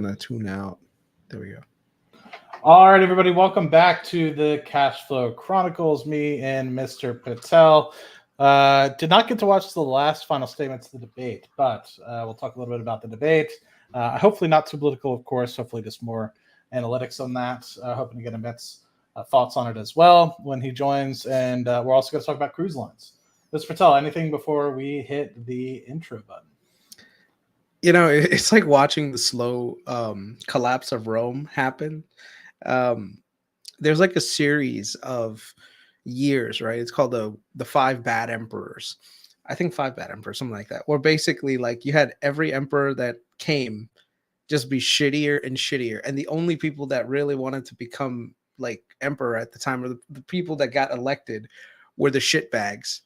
to tune out. There we go. All right, everybody, welcome back to the Cashflow Chronicles. Me and Mr. Patel did not get to watch the last final statements of the debate, but we'll talk a little bit about the debate. Hopefully not too political, of course. Hopefully just more analytics on that. Hoping to get Amit's thoughts on it as well when he joins. And we're also going to talk about cruise lines. Mr. Patel, anything before we hit the intro button? You know, it's like watching the slow collapse of Rome happen. There's like a series of years, right? It's called the Five Bad Emperors. I think Five Bad Emperors, something like that. Where basically, like, you had every emperor that came just be shittier and shittier, and the only people that really wanted to become like emperor at the time, or the people that got elected, were the shitbags.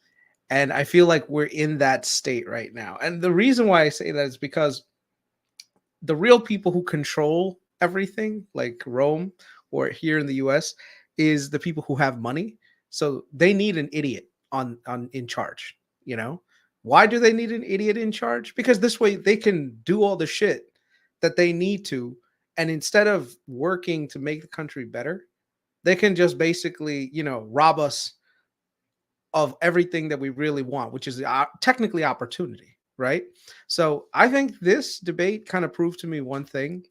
And I feel like we're in that state right now. And the reason why I say that is because the real people who control everything, like Rome or here in the US, is the people who have money. So they need an idiot on in charge. You know, why do they need an idiot in charge? Because this way they can do all the shit that they need to, and instead of working to make the country better, they can just basically, you know, rob us of everything that we really want, which is technically opportunity, right? So I think this debate kind of proved to me one thing,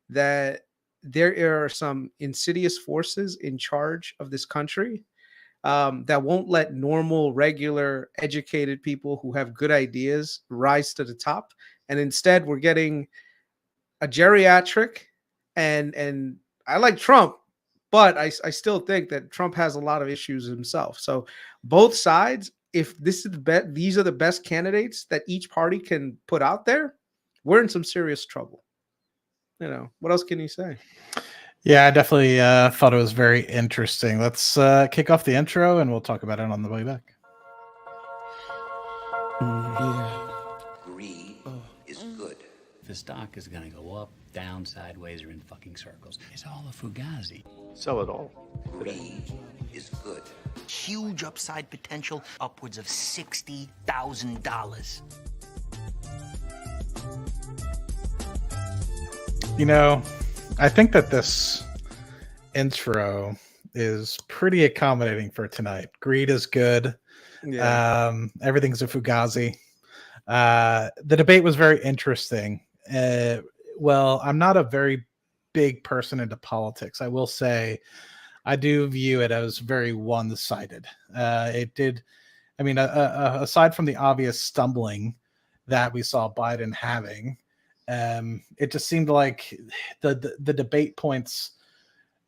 that there are some insidious forces in charge of this country that won't let normal, regular, educated people who have good ideas rise to the top. And instead, we're getting a geriatric, and I like Trump, but I still think that Trump has a lot of issues himself. So both sides, if this is these are the best candidates that each party can put out there, we're in some serious trouble. You know, what else can you say? Yeah, I definitely thought it was very interesting. Let's kick off the intro, and we'll talk about it on the way back. Greed is good. The stock is going to go up, down, sideways, or in fucking circles. It's all a fugazi. Sell it all. Greed is good. Huge upside potential, upwards of $60,000. You know, I think that this intro is pretty accommodating for tonight. Greed is good. Yeah. Everything's a fugazi. The debate was very interesting. Well, I'm not a very big person into politics. I will say I do view it as very one-sided. It did, I mean, aside from the obvious stumbling that we saw Biden having, it just seemed like the debate points,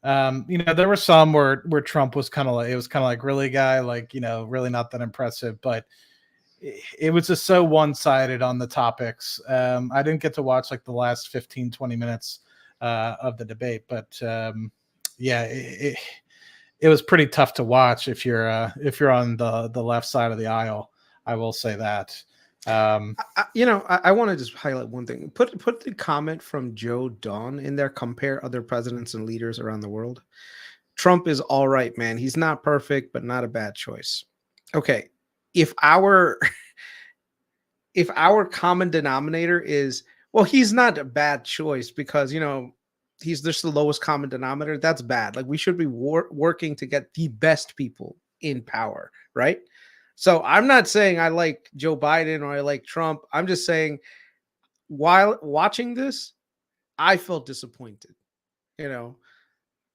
you know, there were some where Trump was kind of like, it was kind of like, really, guy, like, you know, really not that impressive, but it was just so one-sided on the topics. I didn't get to watch like the last 15, 20 minutes of the debate, but yeah, it was pretty tough to watch if you're on the left side of the aisle. I will say that. I want to just highlight one thing. Put the comment from Joe Don in there. Compare other presidents and leaders around the world. Trump is all right, man. He's not perfect, but not a bad choice. Okay, if our common denominator is, well, he's not a bad choice because, you know, he's just the lowest common denominator, that's bad. Like, we should be working to get the best people in power, right? So I'm not saying I like Joe Biden or I like Trump. I'm just saying, while watching this, I felt disappointed. You know,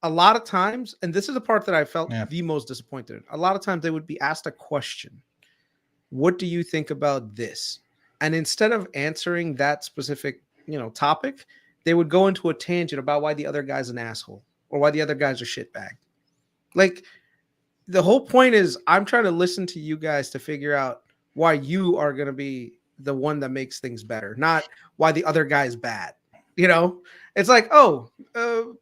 a lot of times, and this is the part that I felt the most disappointed in. A lot of times they would be asked a question. What do you think about this? And instead of answering that specific, you know, topic, they would go into a tangent about why the other guy's an asshole or why the other guy's a shitbag. Like, the whole point is I'm trying to listen to you guys to figure out why you are going to be the one that makes things better, not why the other guy is bad. You know, it's like, oh,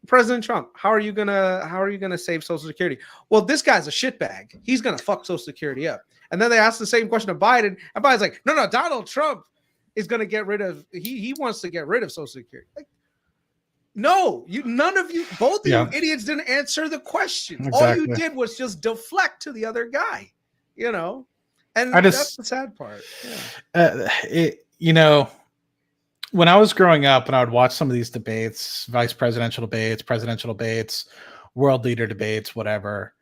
President Trump, how are you gonna save Social Security? Well, this guy's a shitbag. He's gonna fuck Social Security up. And then they ask the same question of Biden, and Biden's like, no, Donald Trump is gonna get rid of. He wants to get rid of Social Security. Like, no, none of you, both of you idiots didn't answer the question. Exactly. All you did was just deflect to the other guy. You know, and that's the sad part. Yeah. You know, when I was growing up and I would watch some of these debates, vice presidential debates, world leader debates, whatever,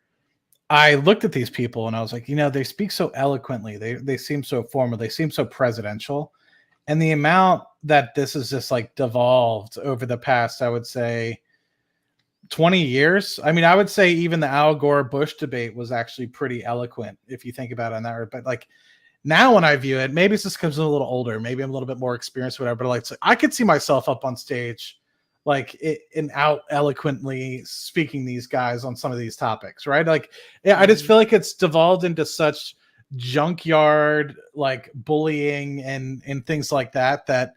I looked at these people and I was like, they speak so eloquently. They seem so formal. They seem so presidential. And the amount that this has just like devolved over the past, I would say, 20 years. I mean, I would say even the Al Gore Bush debate was actually pretty eloquent if you think about it on that. But like now when I view it, maybe it's just because I'm a little older, maybe I'm a little bit more experienced, whatever. But like, so I could see myself up on stage, like and out eloquently speaking these guys on some of these topics, right? Like, yeah, I just feel like it's devolved into such junkyard like bullying and things like that. That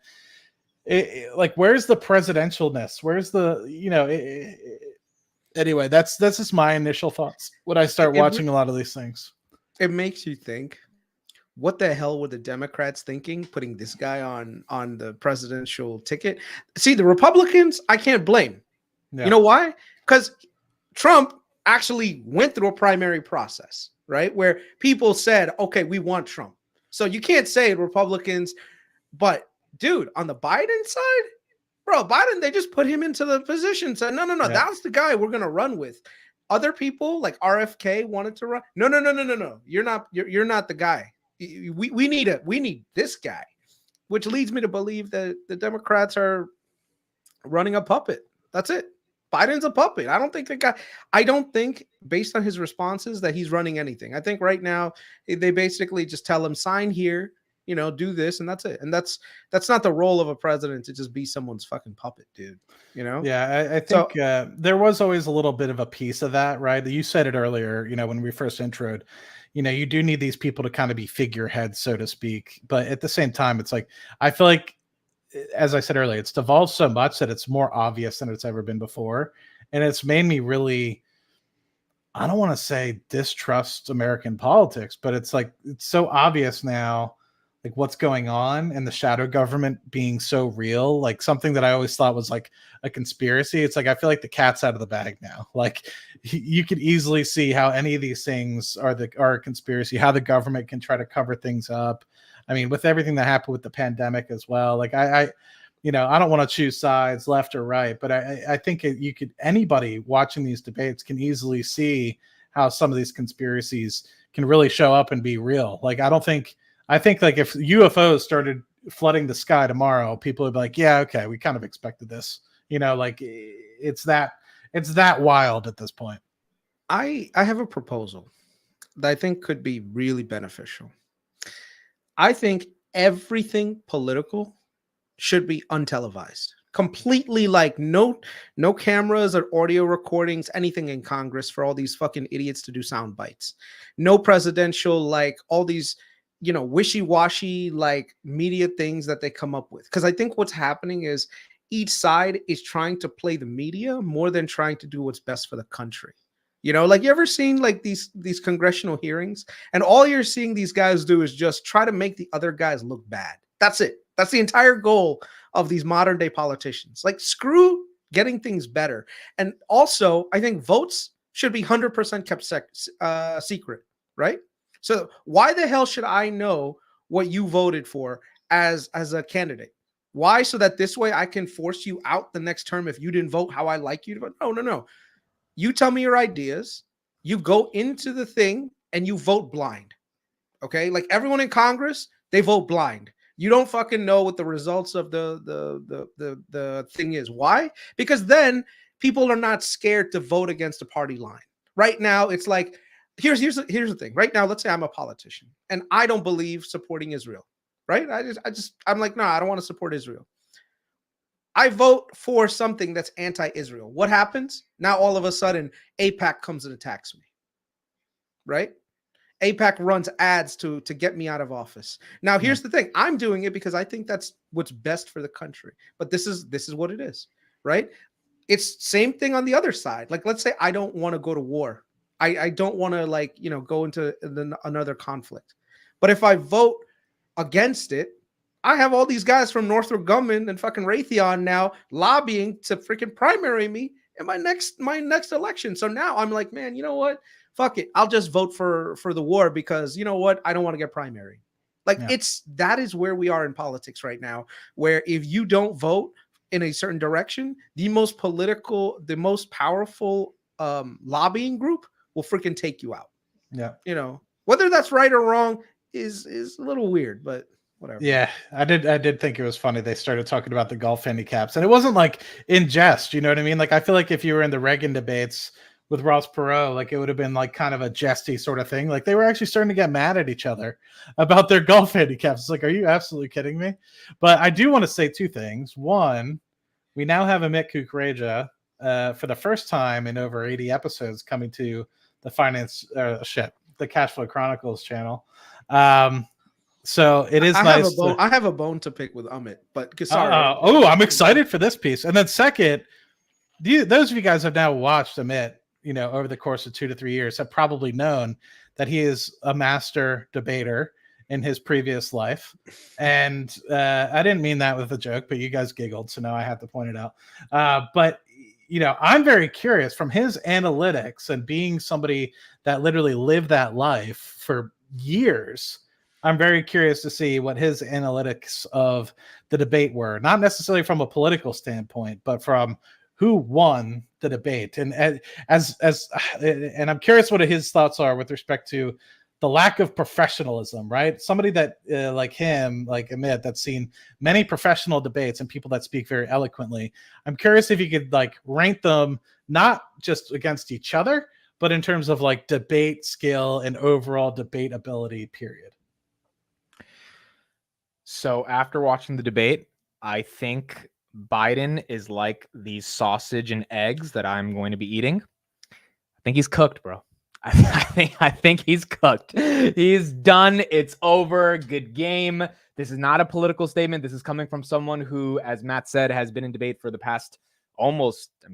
like, where's the presidentialness? Where's the anyway? That's just my initial thoughts when I start watching a lot of these things. It makes you think, what the hell were the Democrats thinking putting this guy on the presidential ticket? See, the Republicans, I can't blame. Yeah. You know why? Because Trump actually went through a primary process, right? Where people said, okay, we want Trump. So you can't say Republicans, but dude, on the Biden side, bro, Biden, they just put him into the position. Said, no, yeah, that's the guy we're going to run with. Other people like RFK wanted to run. No. You're not the guy. We need this guy, which leads me to believe that the Democrats are running a puppet. That's it. Biden's a puppet. I don't think based on his responses that he's running anything. I think right now they basically just tell him sign here, do this, and that's it. And that's not the role of a president, to just be someone's fucking puppet, dude. Yeah, I think there was always a little bit of a piece of that, right? You said it earlier, when we first introed, you do need these people to kind of be figureheads, so to speak. But at the same time, it's like, I feel like, as I said earlier, it's devolved so much that it's more obvious than it's ever been before. And it's made me really, I don't want to say distrust American politics, but it's like, it's so obvious now, like what's going on, and the shadow government being so real. Like something that I always thought was like a conspiracy. It's like, I feel like the cat's out of the bag now. Like you could easily see how any of these things are a conspiracy, how the government can try to cover things up. I mean, with everything that happened with the pandemic as well, like I don't want to choose sides left or right, but I think anybody watching these debates can easily see how some of these conspiracies can really show up and be real. Like, I think like if UFOs started flooding the sky tomorrow, people would be like, yeah, okay, we kind of expected this, like it's that wild at this point. I have a proposal that I think could be really beneficial. I think everything political should be untelevised, completely, like no cameras or audio recordings, anything in Congress for all these fucking idiots to do sound bites. No presidential, like all these, wishy-washy, like media things that they come up with. Because I think what's happening is each side is trying to play the media more than trying to do what's best for the country. Like, you ever seen like these congressional hearings, and all you're seeing these guys do is just try to make the other guys look bad. That's it. That's the entire goal of these modern day politicians. Like, screw getting things better. And also, I think votes should be 100% kept secret, right? So why the hell should I know what you voted for as a candidate? Why? So that this way I can force you out the next term if you didn't vote how I like you to vote? No. You tell me your ideas, you go into the thing, and you vote blind. Okay? Like everyone in Congress, they vote blind. You don't fucking know what the results of the thing is. Why? Because then people are not scared to vote against a party line. Right now, it's like, here's the thing. Right now, let's say I'm a politician and I don't believe supporting Israel. Right? I'm like, no, I don't want to support Israel. I vote for something that's anti-Israel. What happens? Now, all of a sudden, AIPAC comes and attacks me, right? AIPAC runs ads to get me out of office. Now, here's the thing. I'm doing it because I think that's what's best for the country. But this is what it is, right? It's same thing on the other side. Like, let's say I don't want to go to war. I don't want to, go into another conflict. But if I vote against it, I have all these guys from Northrop Grumman and fucking Raytheon now lobbying to freaking primary me in my next election. So now I'm like, man, you know what? Fuck it. I'll just vote for the war because you know what? I don't want to get primary. Like Yeah. that is where we are in politics right now, where if you don't vote in a certain direction, the most powerful lobbying group will freaking take you out. Yeah. You know, whether that's right or wrong is a little weird, but whatever. Yeah, I did think it was funny they started talking about the golf handicaps, and it wasn't like in jest, you know what I mean? Like I feel like if you were in the Reagan debates with Ross Perot, like it would have been like kind of a jesty sort of thing. Like they were actually starting to get mad at each other about their golf handicaps. It's like, are you absolutely kidding me? But I do want to say two things. One, we now have Amit Kukreja for the first time in over 80 episodes coming to the the Cashflow Chronicles channel. So it is nice. I have a bone to pick with Amit, but sorry. I'm excited for this piece. And then second, those of you guys have now watched Amit, you know, over the course of 2 to 3 years have probably known that he is a master debater in his previous life. And I didn't mean that with a joke, but you guys giggled. So now I have to point it out. But, you know, I'm very curious from his analytics and being somebody that literally lived that life for years. I'm very curious to see what his analytics of the debate were, not necessarily from a political standpoint, but from who won the debate. And and I'm curious what his thoughts are with respect to the lack of professionalism, right? Somebody that like him, like Amit, that's seen many professional debates and people that speak very eloquently. I'm curious if you could like rank them, not just against each other, but in terms of like debate skill and overall debate ability, period. So after watching the debate, I think Biden is like the sausage and eggs that I'm going to be eating. I think he's cooked, bro. I think he's cooked. He's done. It's over. Good game. This is not a political statement. This is coming from someone who, as Matt said, has been in debate for the past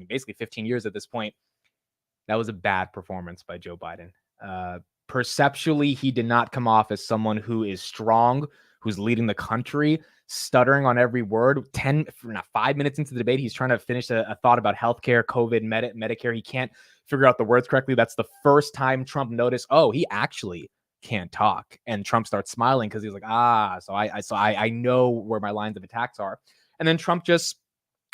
basically 15 years at this point. That was a bad performance by Joe Biden. Perceptually, he did not come off as someone who is strong, who's leading the country, stuttering on every word. 5 minutes into the debate, he's trying to finish a thought about healthcare, COVID, Medicare. He can't figure out the words correctly. That's the first time Trump noticed, oh, he actually can't talk. And Trump starts smiling because he's like, so I know where my lines of attacks are. And then Trump just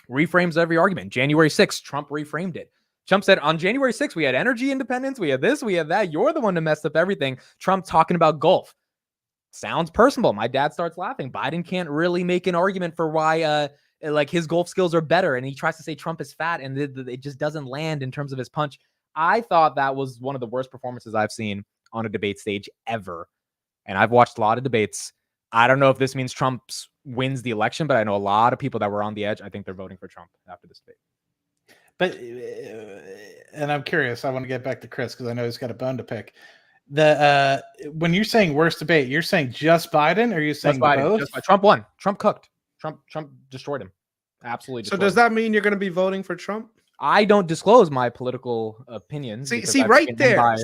reframes every argument. January 6th, Trump reframed it. Trump said, on January 6th, we had energy independence, we had this, we had that. You're the one who messed up everything. Trump talking about golf. Sounds personable. My dad starts laughing. Biden can't really make an argument for why like his golf skills are better. And he tries to say Trump is fat and it just doesn't land in terms of his punch. I thought that was one of the worst performances I've seen on a debate stage ever. And I've watched a lot of debates. I don't know if this means Trump wins the election, but I know a lot of people that were on the edge. I think they're voting for Trump after this debate. But, and I'm curious, I want to get back to Chris because I know he's got a bone to pick. When you're saying worst debate, you're saying just Biden, or are you saying both? Trump won. Trump cooked. Trump destroyed him. Absolutely destroyed So does that mean you're going to be voting for Trump? I don't disclose my political opinions. See right there.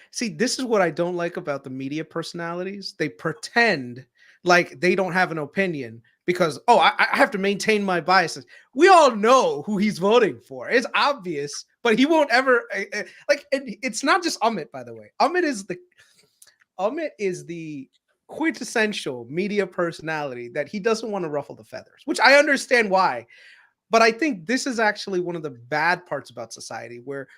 See, this is what I don't like about the media personalities. They pretend like they don't have an opinion because, I have to maintain my biases. We all know who he's voting for. It's obvious, but he won't ever it's not just Amit, by the way. Amit is the quintessential media personality that he doesn't want to ruffle the feathers, which I understand why. But I think this is actually one of the bad parts about society where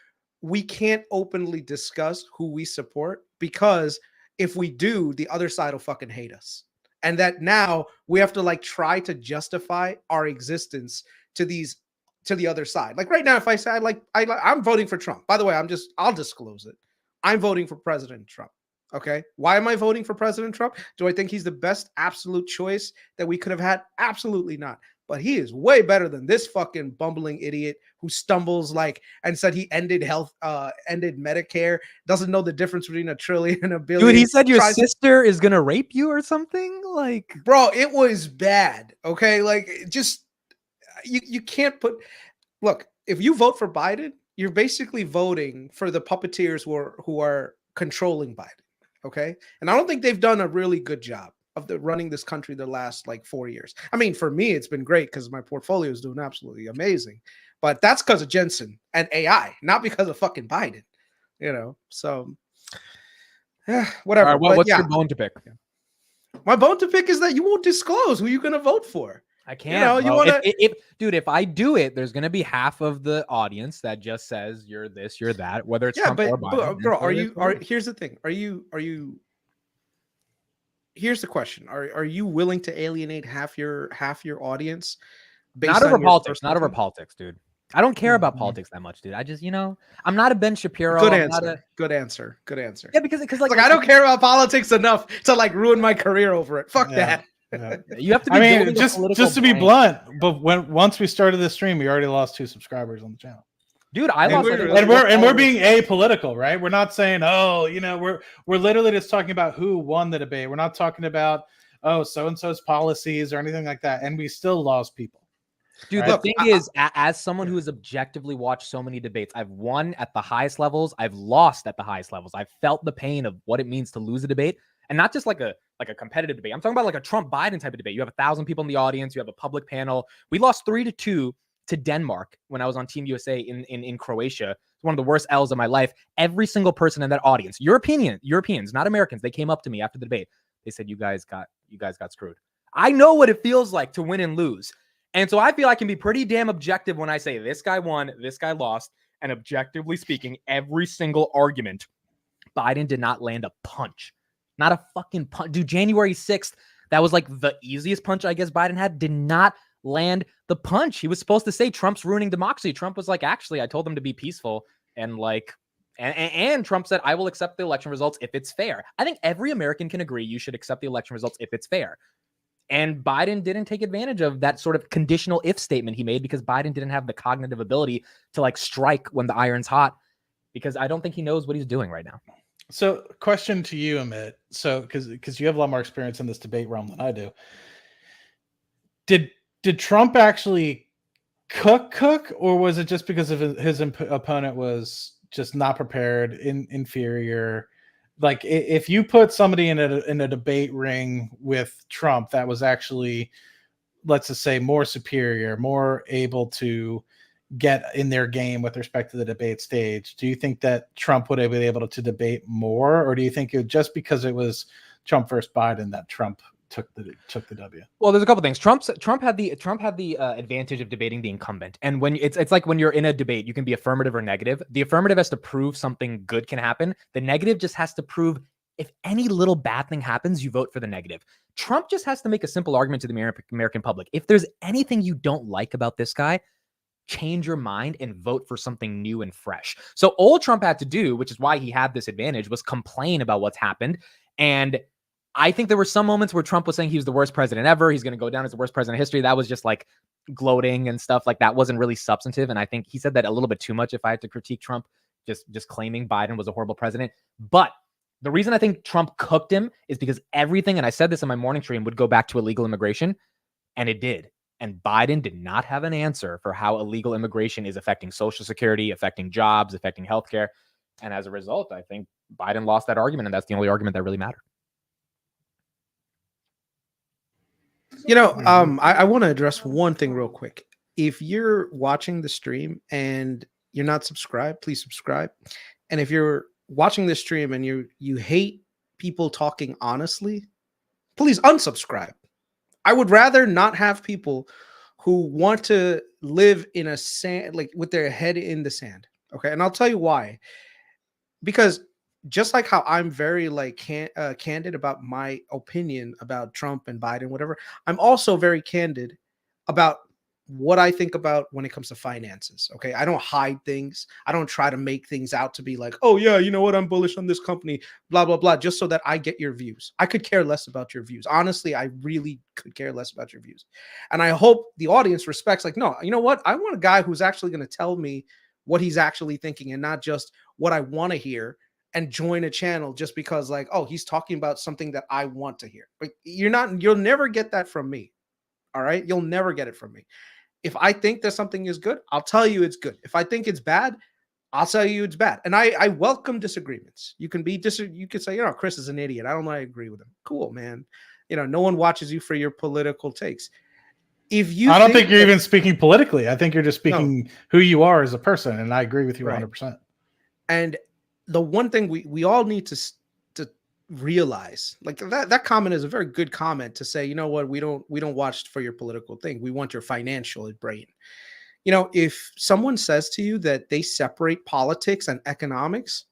we can't openly discuss who we support, because if we do, the other side will fucking hate us. And that now we have to try to justify our existence to the other side. Like right now, if I say I'm voting for Trump, by the way, I'll disclose it. I'm voting for President Trump. Okay. Why am I voting for President Trump? Do I think he's the best absolute choice that we could have had? Absolutely not. But he is way better than this fucking bumbling idiot who stumbles and said he ended Medicare, doesn't know the difference between a trillion and a billion. Dude, he said your sister is going to rape you or something? Bro, it was bad. Okay. You can't look, if you vote for Biden, you're basically voting for the puppeteers who are controlling Biden. Okay. And I don't think they've done a really good job of running this country the last 4 years. I mean, for me, it's been great because my portfolio is doing absolutely amazing, but that's because of Jensen and AI, not because of fucking Biden, so yeah, whatever. All right, what's your bone to pick? My bone to pick is that you won't disclose who you're going to vote for. I can't. You bro. want to, if dude, if I do it, there's gonna be half of the audience that just says you're this, you're that, whether it's yeah, Trump or but Biden. bro, and so it is. here's the thing. Here's the question. Are you willing to alienate half your audience based Not over on your politics, not over personal- politics, dude. I don't care about politics that much, dude. I just, I'm not a Ben Shapiro. Good I'm not answer. a, Good answer. Good answer. yeah, because Like I don't care about politics enough to like ruin my career over it. Fuck that. Yeah. You have to be I mean, building a just political to be brand. blunt, but once we started this stream, we already lost 2 subscribers on the channel. Dude, I And lost. we're- I think, And we're being apolitical, right? We're not saying, we're literally just talking about who won the debate. We're not talking about so and so's policies or anything like that. And we still lost people. dude, Right? the Look, thing is, as someone who has objectively watched so many debates, I've won at the highest levels. I've lost at the highest levels. I've felt the pain of what it means to lose a debate, and not just like a competitive debate. I'm talking about like a Trump Biden type of debate. You have 1,000 people in the audience. You have a public panel. We lost 3-2 to Denmark when I was on Team USA in Croatia. It's one of the worst L's of my life. Every single person in that audience, Europeans, not Americans, they came up to me after the debate. They said, you guys got screwed. I know what it feels like to win and lose. And so I feel I can be pretty damn objective when I say this guy won, this guy lost, and objectively speaking, every single argument, Biden did not land a punch. Not a fucking punch. Dude, January 6th, that was like the easiest punch I guess Biden had, did not land the punch. He was supposed to say Trump's ruining democracy. Trump was like, actually, I told them to be peaceful. And like, and Trump said, I will accept the election results if it's fair. I think every American can agree you should accept the election results if it's fair. And Biden didn't take advantage of that sort of conditional if statement he made because Biden didn't have the cognitive ability to like strike when the iron's hot, because I don't think he knows what he's doing right now. So question to you, Amit. So, because you have a lot more experience in this debate realm than I do. Did Trump actually cook, or was it just because of his opponent was just not prepared, inferior? Like if you put somebody in a debate ring with Trump that was actually, let's just say, more superior, more able to get in their game with respect to the debate stage, do you think that Trump would have been able to debate more, or do you think just because it was Trump versus Biden that Trump took the W? Well, there's a couple things. Trump had the advantage of debating the incumbent, and when it's like when you're in a debate, you can be affirmative or negative. The affirmative has to prove something good can happen. The negative just has to prove if any little bad thing happens, you vote for the negative. Trump just has to make a simple argument to the American public. If there's anything you don't like about this guy, change your mind and vote for something new and fresh. So all Trump had to do, which is why he had this advantage, was complain about what's happened. And I think there were some moments where Trump was saying he was the worst president ever. He's going to go down as the worst president in history. That was just like gloating and stuff like that. Wasn't really substantive. And I think he said that a little bit too much if I had to critique Trump, just claiming Biden was a horrible president. But the reason I think Trump cooked him is because everything, and I said this in my morning stream, would go back to illegal immigration. And it did. And Biden did not have an answer for how illegal immigration is affecting Social Security, affecting jobs, affecting healthcare. And as a result, I think Biden lost that argument. And that's the only argument that really mattered. I want to address one thing real quick. If you're watching the stream and you're not subscribed, please subscribe. And if you're watching this stream and you hate people talking honestly, please unsubscribe. I would rather not have people who want to live in a sand, like with their head in the sand. Okay. And I'll tell you why. Because just like how I'm very like candid about my opinion about Trump and Biden, whatever, I'm also very candid about what I think about when it comes to finances. Okay. I don't hide things. I don't try to make things out to be like, oh yeah, you know what? I'm bullish on this company, blah, blah, blah, just so that I get your views. I could care less about your views. Honestly, I really could care less about your views. And I hope the audience respects, like, no, you know what? I want a guy who's actually going to tell me what he's actually thinking and not just what I want to hear and join a channel just because like, oh, he's talking about something that I want to hear. Like you'll never get that from me. All right. You'll never get it from me. If I think that something is good, I'll tell you it's good. If I think it's bad, I'll tell you it's bad. And I welcome disagreements. You can you could say, Chris is an idiot. I don't know. I agree with him. Cool, man. No one watches you for your political takes. I don't think you're even speaking politically. I think you're just speaking who you are as a person. And I agree with you 100%. And the one thing we all need to realize, like that comment is a very good comment to say, you know what, we don't watch for your political thing. We want your financial brain. You know, if someone says to you that they separate politics and economics,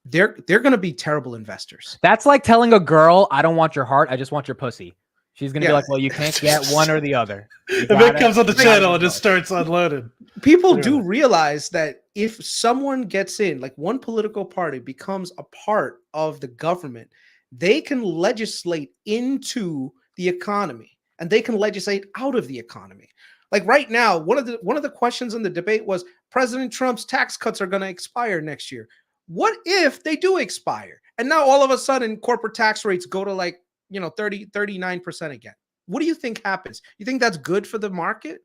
they're going to be terrible investors. That's like telling a girl, I don't want your heart, I just want your pussy. She's gonna be Yeah. like, well, you can't get one or the other. If it comes on the channel and just starts unloaded. People Literally. do realize that if someone gets in, like one political party becomes a part of the government, they can legislate into the economy and they can legislate out of the economy. Like right now, one of the questions in the debate was President Trump's tax cuts are going to expire next year. What if they do expire? And now all of a sudden corporate tax rates go to like, 39% again. What do you think happens? You think that's good for the market?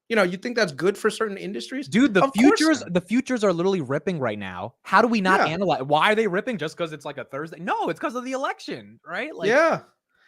You think that's good for certain industries? Dude, the Of course not. futures are literally ripping right now. How do we not Yeah. analyze? Why are they ripping? Just because it's like a Thursday? No, it's because of the election, right? Like, Yeah.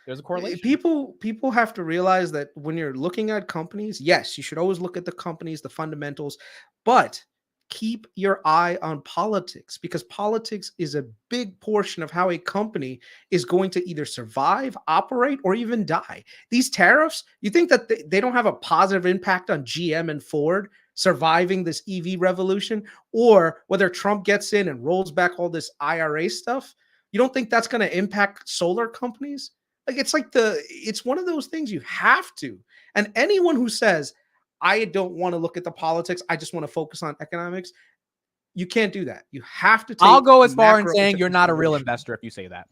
there's a correlation. People have to realize that when you're looking at companies, yes, you should always look at the companies, the fundamentals, but keep your eye on politics, because politics is a big portion of how a company is going to either survive, operate, or even die. These tariffs, you think that they don't have a positive impact on GM and Ford surviving this EV revolution, or whether Trump gets in and rolls back all this IRA stuff? You don't think that's going to impact solar companies? Like it's one of those things you have to. And anyone who says, I don't want to look at the politics, I just want to focus on economics, you can't do that. You have to take I'll go as far in macro saying into you're not a real consideration. investor if you say that.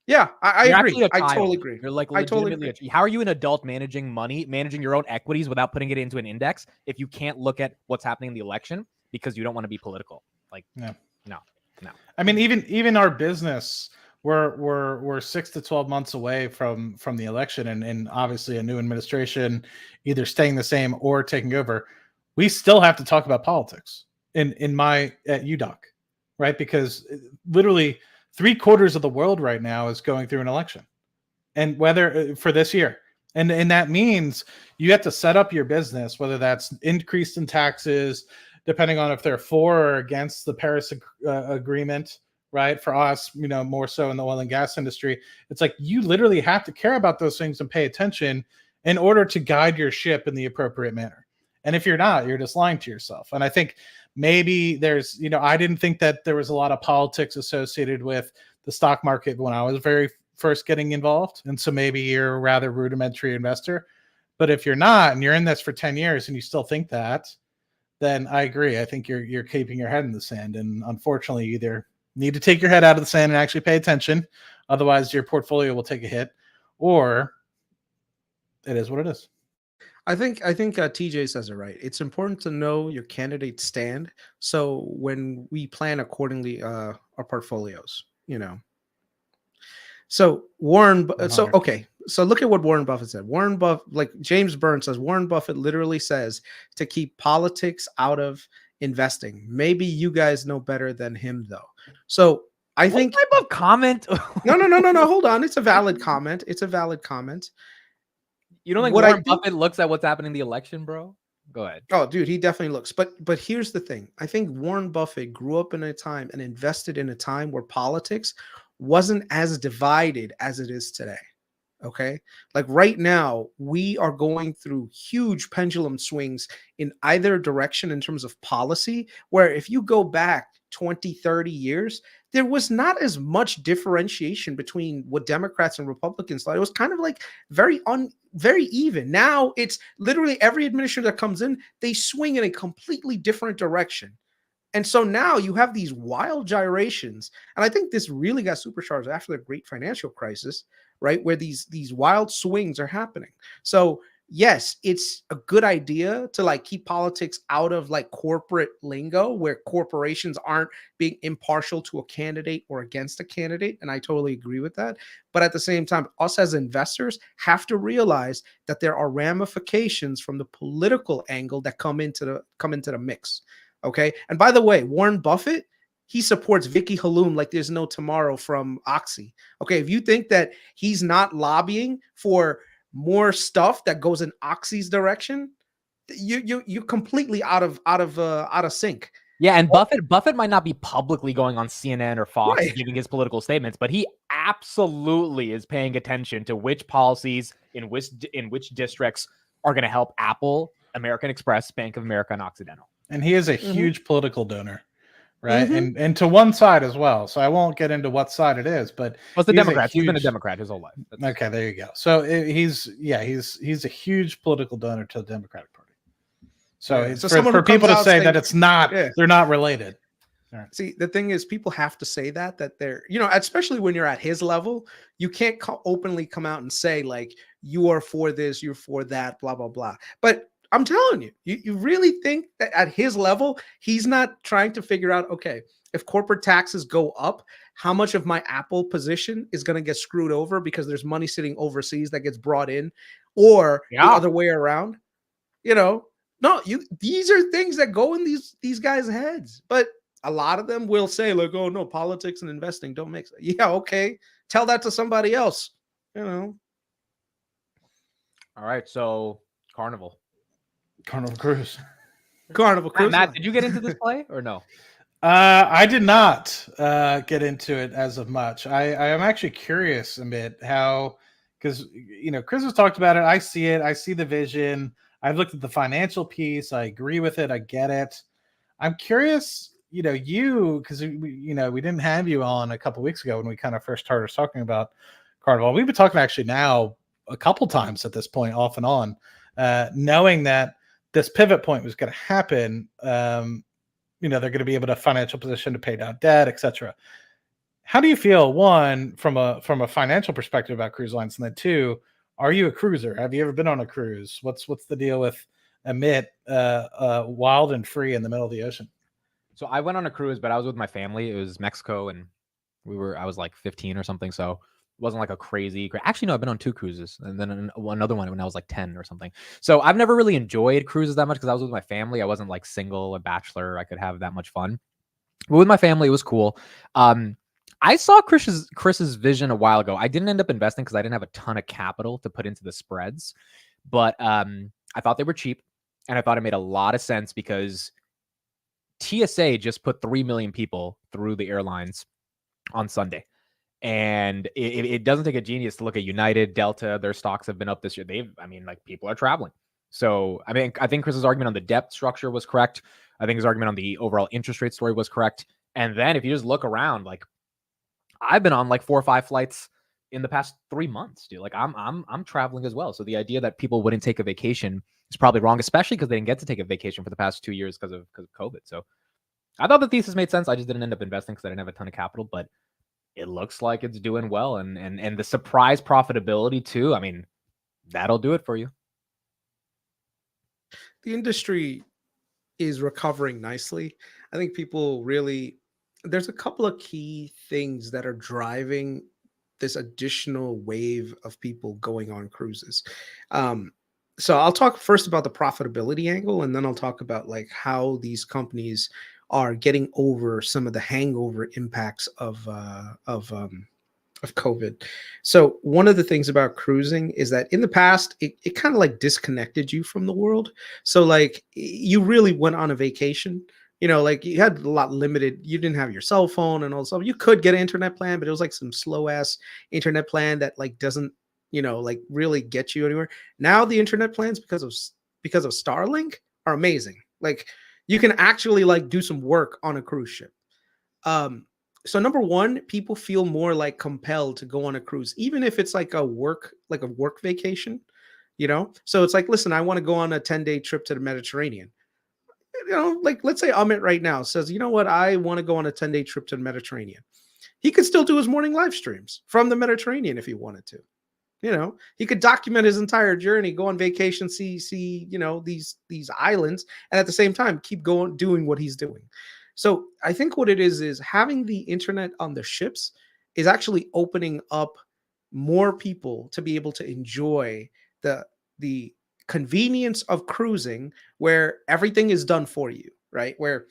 Yeah, I You're agree. actually a I child. totally agree. You're like I totally legitimately. How are you an adult managing money, managing your own equities without putting it into an index if you can't look at what's happening in the election because you don't want to be political? Like, Yeah. no. I mean, even our business, we're 6 to 12 months away from the election, and obviously a new administration either staying the same or taking over. We still have to talk about politics at UDoc, right? Because literally 3/4 of the world right now is going through an election, and whether for this year, and that means you have to set up your business, whether that's increased in taxes, depending on if they're for or against the Paris agreement, right? For us, more so in the oil and gas industry, it's like you literally have to care about those things and pay attention in order to guide your ship in the appropriate manner. And if you're not, you're just lying to yourself. And I think maybe there's, I didn't think that there was a lot of politics associated with the stock market when I was very first getting involved. And so maybe you're a rather rudimentary investor. But if you're not, and you're in this for 10 years and you still think that, then I agree. I think you're keeping your head in the sand. And unfortunately, you either need to take your head out of the sand and actually pay attention. Otherwise, your portfolio will take a hit, or it is what it is. I think TJ says it right. It's important to know your candidate's stand. So when we plan accordingly, our portfolios, So So look at what Warren Buffett said. Warren Buffett, like James Burns says, Warren Buffett literally says to keep politics out of investing. Maybe you guys know better than him, though. So I think what type of comment? No. Hold on. It's a valid comment. You don't think What Warren Buffett looks at what's happening in the election, bro? Go ahead. Oh, dude, he definitely looks. But here's the thing. I think Warren Buffett grew up in a time and invested in a time where politics wasn't as divided as it is today. Okay. Like right now, we are going through huge pendulum swings in either direction in terms of policy, where if you go back 20, 30 years, there was not as much differentiation between what Democrats and Republicans thought. It was kind of like very even. Now it's literally every administration that comes in, they swing in a completely different direction. And so now you have these wild gyrations. And I think this really got supercharged after the great financial crisis, right? Where these wild swings are happening. So yes, it's a good idea to like keep politics out of like corporate lingo, where corporations aren't being impartial to a candidate or against a candidate. And I totally agree with that. But at the same time, us as investors have to realize that there are ramifications from the political angle that come into the mix. Okay. And by the way, Warren Buffett, he supports Vicky Haloum like there's no tomorrow from Oxy. Okay. If you think that he's not lobbying for more stuff that goes in Oxy's direction, you're completely out of sync. Yeah, and Buffett might not be publicly going on CNN or Fox Right. giving his political statements, but he absolutely is paying attention to which policies in which districts are going to help Apple, American Express, Bank of America, and Occidental. And he is a Mhm. huge political donor, right? Mhm. And to one side as well. So I won't get into what side it is, but Well, it's the he's a Democrats. He's been a huge- Democrat his whole life. That's- Okay, there you go. So he's a huge political donor to the Democratic Party. So Yeah. it's So someone for who comes people to out say saying- that it's not, Yeah. they're not related. See, the thing is, people have to say that they're, especially when you're at his level, you can't openly come out and say like you are for this, you're for that, blah blah blah. But I'm telling you, you really think that at his level, he's not trying to figure out, okay, if corporate taxes go up, how much of my Apple position is going to get screwed over because there's money sitting overseas that gets brought in, or the Yeah. other way around? No, these are things that go in these guys' heads, but a lot of them will say like, oh no, politics and investing don't mix. Yeah, okay, tell that to somebody else. All right, so Carnival. Carnival Cruise. Carnival Cruise Matt, Line. did you get into this play or no? I did not get into it as of much. I am actually curious, Amit, how, because Chris has talked about it. I see it. I see the vision. I've looked at the financial piece. I agree with it. I get it. I'm curious, because we didn't have you on a couple weeks ago when we kind of first started talking about Carnival. We've been talking actually now a couple times at this point, off and on, knowing that this pivot point was going to happen. They're going to be able to financial position to pay down debt, etc. How do you feel, one, from a financial perspective about cruise lines, and then two, are you a cruiser? Have you ever been on a cruise? What's the deal with Amit, wild and free in the middle of the ocean? So I went on a cruise, but I was with my family. It was Mexico, and I was like 15 or something. So it wasn't like a crazy. Actually, no, I've been on 2 cruises, and then another one when I was like 10 or something. So I've never really enjoyed cruises that much because I was with my family. I wasn't like single, a bachelor. I could have that much fun. But with my family, it was cool. I saw Chris's vision a while ago. I didn't end up investing because I didn't have a ton of capital to put into the spreads, but I thought they were cheap, and I thought it made a lot of sense because TSA just put 3 million people through the airlines on Sunday. And it doesn't take a genius to look at United, Delta. Their stocks have been up this year. People are traveling. So, I think Chris's argument on the debt structure was correct. I think his argument on the overall interest rate story was correct. And then if you just look around, like I've been on like 4 or 5 flights in the past 3 months, dude. Like I'm traveling as well. So the idea that people wouldn't take a vacation is probably wrong, especially because they didn't get to take a vacation for the past 2 years because of COVID. So I thought the thesis made sense. I just didn't end up investing because I didn't have a ton of capital, but it looks like it's doing well. And the surprise profitability too. That'll do it for you. The industry is recovering nicely. I think there's a couple of key things that are driving this additional wave of people going on cruises. So I'll talk first about the profitability angle, and then I'll talk about like how these companies are getting over some of the hangover impacts of COVID. So one of the things about cruising is that in the past, it kind of like disconnected you from the world. So like you really went on a vacation, like you had a lot limited, you didn't have your cell phone and all stuff. You could get an internet plan, but it was like some slow ass internet plan that like doesn't, like really get you anywhere. Now the internet plans because of Starlink are amazing. Like you can actually like do some work on a cruise ship. So number one, people feel more like compelled to go on a cruise, even if it's like a work vacation, So it's like, listen, I want to go on a 10-day trip to the Mediterranean. Like let's say Amit right now says, you know what, I want to go on a 10-day trip to the Mediterranean. He could still do his morning live streams from the Mediterranean if he wanted to. He could document his entire journey, go on vacation, see, these islands, and at the same time keep going doing what he's doing. So I think what it is having the internet on the ships is actually opening up more people to be able to enjoy the convenience of cruising, where everything is done for you, right? Where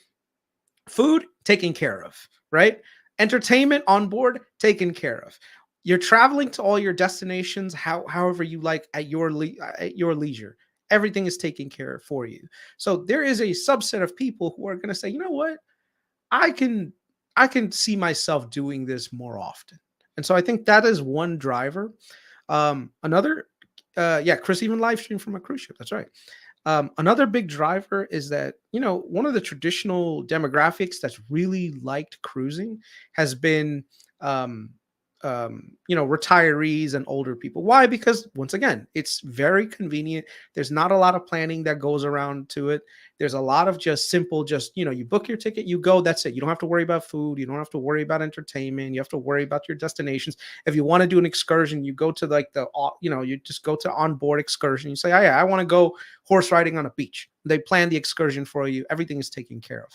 food taken care of, right? Entertainment on board taken care of. You're traveling to all your destinations, however you like at your leisure. Everything is taken care of for you. So there is a subset of people who are going to say, you know what, I can see myself doing this more often. And so I think that is one driver. Another, Chris even live streamed from a cruise ship. That's right. Another big driver is that, one of the traditional demographics that's really liked cruising has been, retirees and older people. Why? Because once again, it's very convenient. There's not a lot of planning that goes around to it. There's a lot of just simple, you book your ticket, you go, that's it. You don't have to worry about food. You don't have to worry about entertainment. You have to worry about your destinations. If you want to do an excursion, you go to you just go to onboard excursion. You say, oh yeah, I want to go horse riding on a beach. They plan the excursion for you. Everything is taken care of.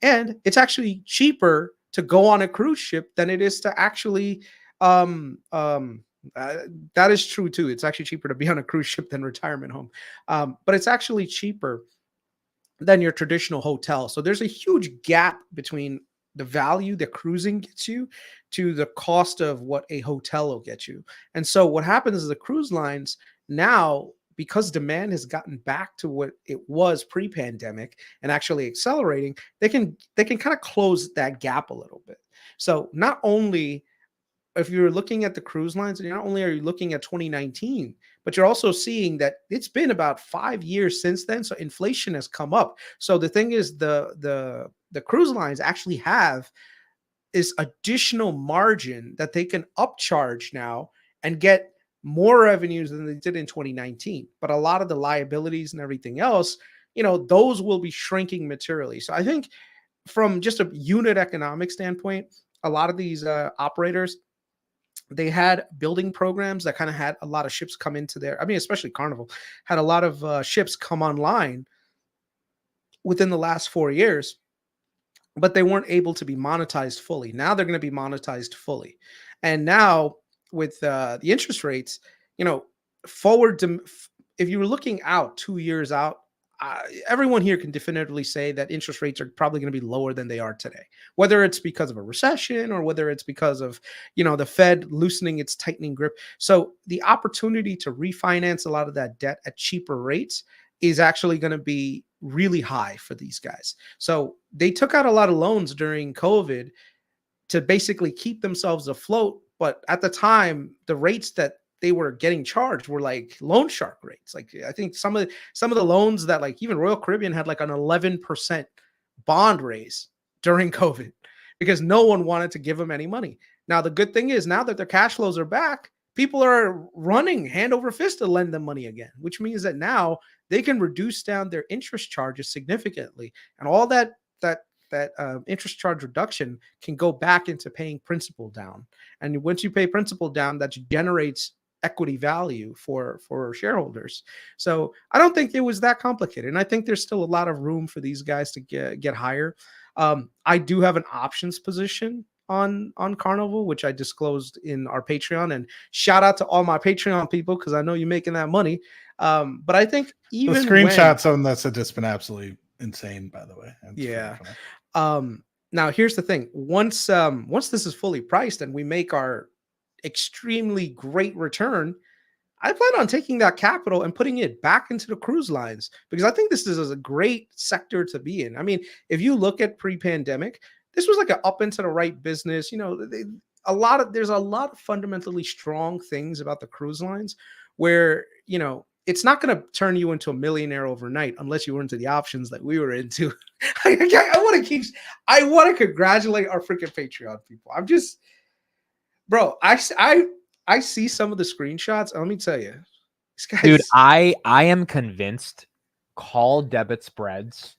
And it's actually cheaper to go on a cruise ship than it is to actually, that is true too. It's actually cheaper to be on a cruise ship than retirement home. But it's actually cheaper than your traditional hotel. So there's a huge gap between the value that cruising gets you to the cost of what a hotel will get you. And so what happens is the cruise lines now, because demand has gotten back to what it was pre-pandemic and actually accelerating, they can kind of close that gap a little bit. So not only, if you're looking at the cruise lines, not only are you looking at 2019, but you're also seeing that it's been about 5 years since then. So inflation has come up. So the thing is, the cruise lines actually have this additional margin that they can upcharge now and get more revenues than they did in 2019. But a lot of the liabilities and everything else, those will be shrinking materially. So I think from just a unit economic standpoint, a lot of these operators, they had building programs that kind of had a lot of ships come into there. I mean, especially Carnival had a lot of ships come online within the last 4 years, but they weren't able to be monetized fully. Now they're going to be monetized fully. And now with the interest rates, forward to, if you were looking out 2 years out, everyone here can definitively say that interest rates are probably going to be lower than they are today, whether it's because of a recession or whether it's because of, the Fed loosening its tightening grip. So the opportunity to refinance a lot of that debt at cheaper rates is actually going to be really high for these guys. So they took out a lot of loans during COVID to basically keep themselves afloat. But at the time, the rates that they were getting charged were like loan shark rates. Like, I think some of the loans that, like, even Royal Caribbean had like an 11% bond raise during COVID because no one wanted to give them any money. Now, the good thing is, now that their cash flows are back, people are running hand over fist to lend them money again, which means that now they can reduce down their interest charges significantly. And all that interest charge reduction can go back into paying principal down. And once you pay principal down, that generates equity value for shareholders. So I don't think it was that complicated. And I think there's still a lot of room for these guys to get higher. I do have an options position on Carnival, which I disclosed in our Patreon, and shout out to all my Patreon people, because I know you're making that money. But I think even the screenshots on this have just been absolutely insane, by the way. Yeah. Now here's the thing. Once this is fully priced and we make our extremely great return, I plan on taking that capital and putting it back into the cruise lines, because I think this is a great sector to be in. I mean, if you look at pre-pandemic, this was like an up and to the right business. There's a lot of fundamentally strong things about the cruise lines where, it's not going to turn you into a millionaire overnight unless you were into the options that we were into. I want to congratulate our freaking Patreon people. I'm just, bro, I see some of the screenshots. And let me tell you, these guys, dude, I am convinced call debit spreads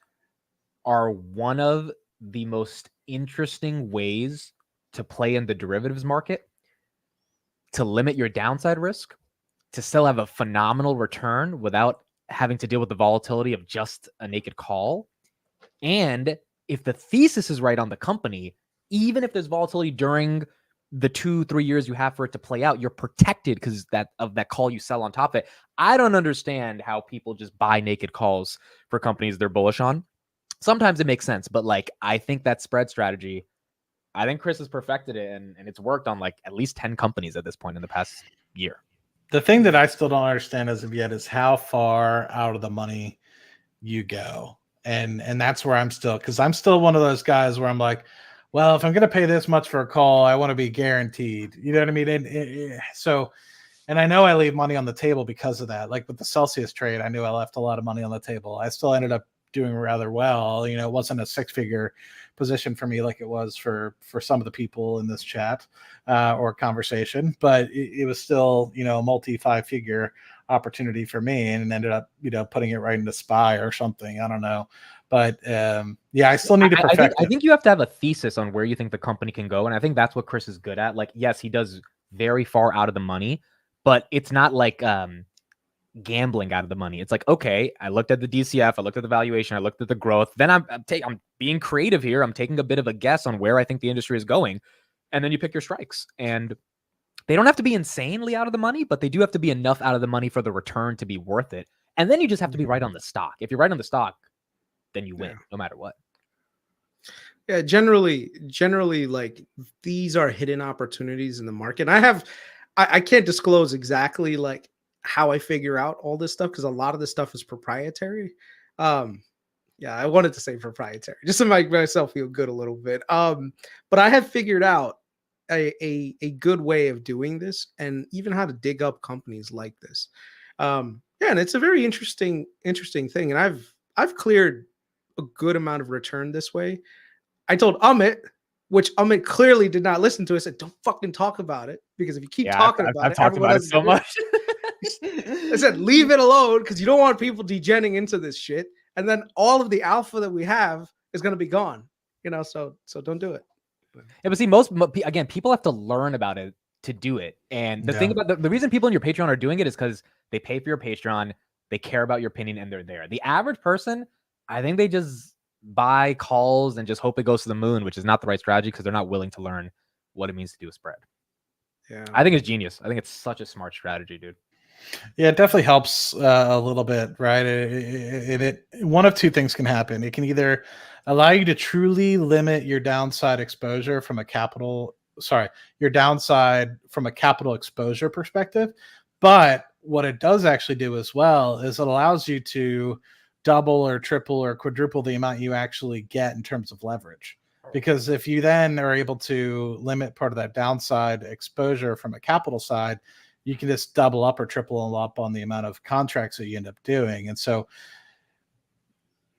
are one of the most interesting ways to play in the derivatives market, to limit your downside risk, to still have a phenomenal return without having to deal with the volatility of just a naked call. And if the thesis is right on the company, even if there's volatility during the 2-3 years you have for it to play out, you're protected because of that call you sell on top of it. I don't understand how people just buy naked calls for companies they're bullish on. Sometimes it makes sense, but I think that spread strategy, I think Chris has perfected it, and it's worked on at least 10 companies at this point in the past year. The thing that I still don't understand as of yet is how far out of the money you go. And that's where I'm still, because I'm still one of those guys where I'm like, well, if I'm going to pay this much for a call, I want to be guaranteed. You know what I mean? And I know I leave money on the table because of that. Like with the Celsius trade, I knew I left a lot of money on the table. I still ended up doing rather well. You know, it wasn't a 6-figure position for me like it was for some of the people in this chat or conversation, but it was still, you know, a multi 5-figure opportunity for me, and ended up, you know, putting it right into SPY or something. I don't know. But yeah, I still need to perfect I think you have to have a thesis on where you think the company can go. And I think that's what Chris is good at. Like, yes, he does very far out of the money, but it's not like gambling out of the money. It's like, okay, I looked at the DCF, I looked at the valuation, I looked at the growth. Then I'm being creative here. I'm taking a bit of a guess on where I think the industry is going. And then you pick your strikes. And they don't have to be insanely out of the money, but they do have to be enough out of the money for the return to be worth it. And then you just have to be right on the stock. If you're right on the stock, then you win no matter what. Yeah, generally, like these are hidden opportunities in the market. I can't disclose exactly like how I figure out all this stuff because a lot of this stuff is proprietary. Yeah, I wanted to say proprietary just to make myself feel good a little bit. But I have figured out a good way of doing this, and even how to dig up companies like this. Yeah, and it's a very interesting thing. And I've cleared a good amount of return this way. I told Amit, which Amit clearly did not listen to. I said, "Don't fucking talk about it, because if you keep talking about I've it, talked about it so much." I said, leave it alone, because you don't want people degenerating into this shit, and then all of the alpha that we have is going to be gone. You know, so don't do it. Yeah, but see, again, people have to learn about it to do it. And the thing about the reason people in your Patreon are doing it is because they pay for your Patreon, they care about your opinion, and they're there. The average person, I think they just buy calls and just hope it goes to the moon, which is not the right strategy because they're not willing to learn what it means to do a spread. Yeah, I think it's genius. I think it's such a smart strategy, dude. Yeah, it definitely helps a little bit, right? One of two things can happen. It can either allow you to truly limit your downside exposure from a capital exposure perspective. But what it does actually do as well is it allows you to double or triple or quadruple the amount you actually get in terms of leverage. Because if you then are able to limit part of that downside exposure from a capital side, you can just double up or triple up on the amount of contracts that you end up doing. And so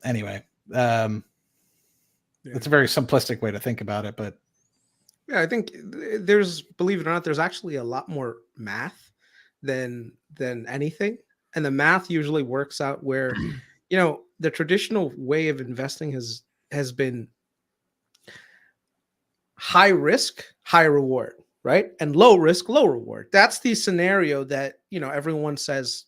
anyway, it's a very simplistic way to think about it, but yeah, I think there's, believe it or not, there's actually a lot more math than anything. And the math usually works out where, you know, the traditional way of investing has been high risk, high reward, right? And low risk, low reward. That's the scenario that, you know, everyone says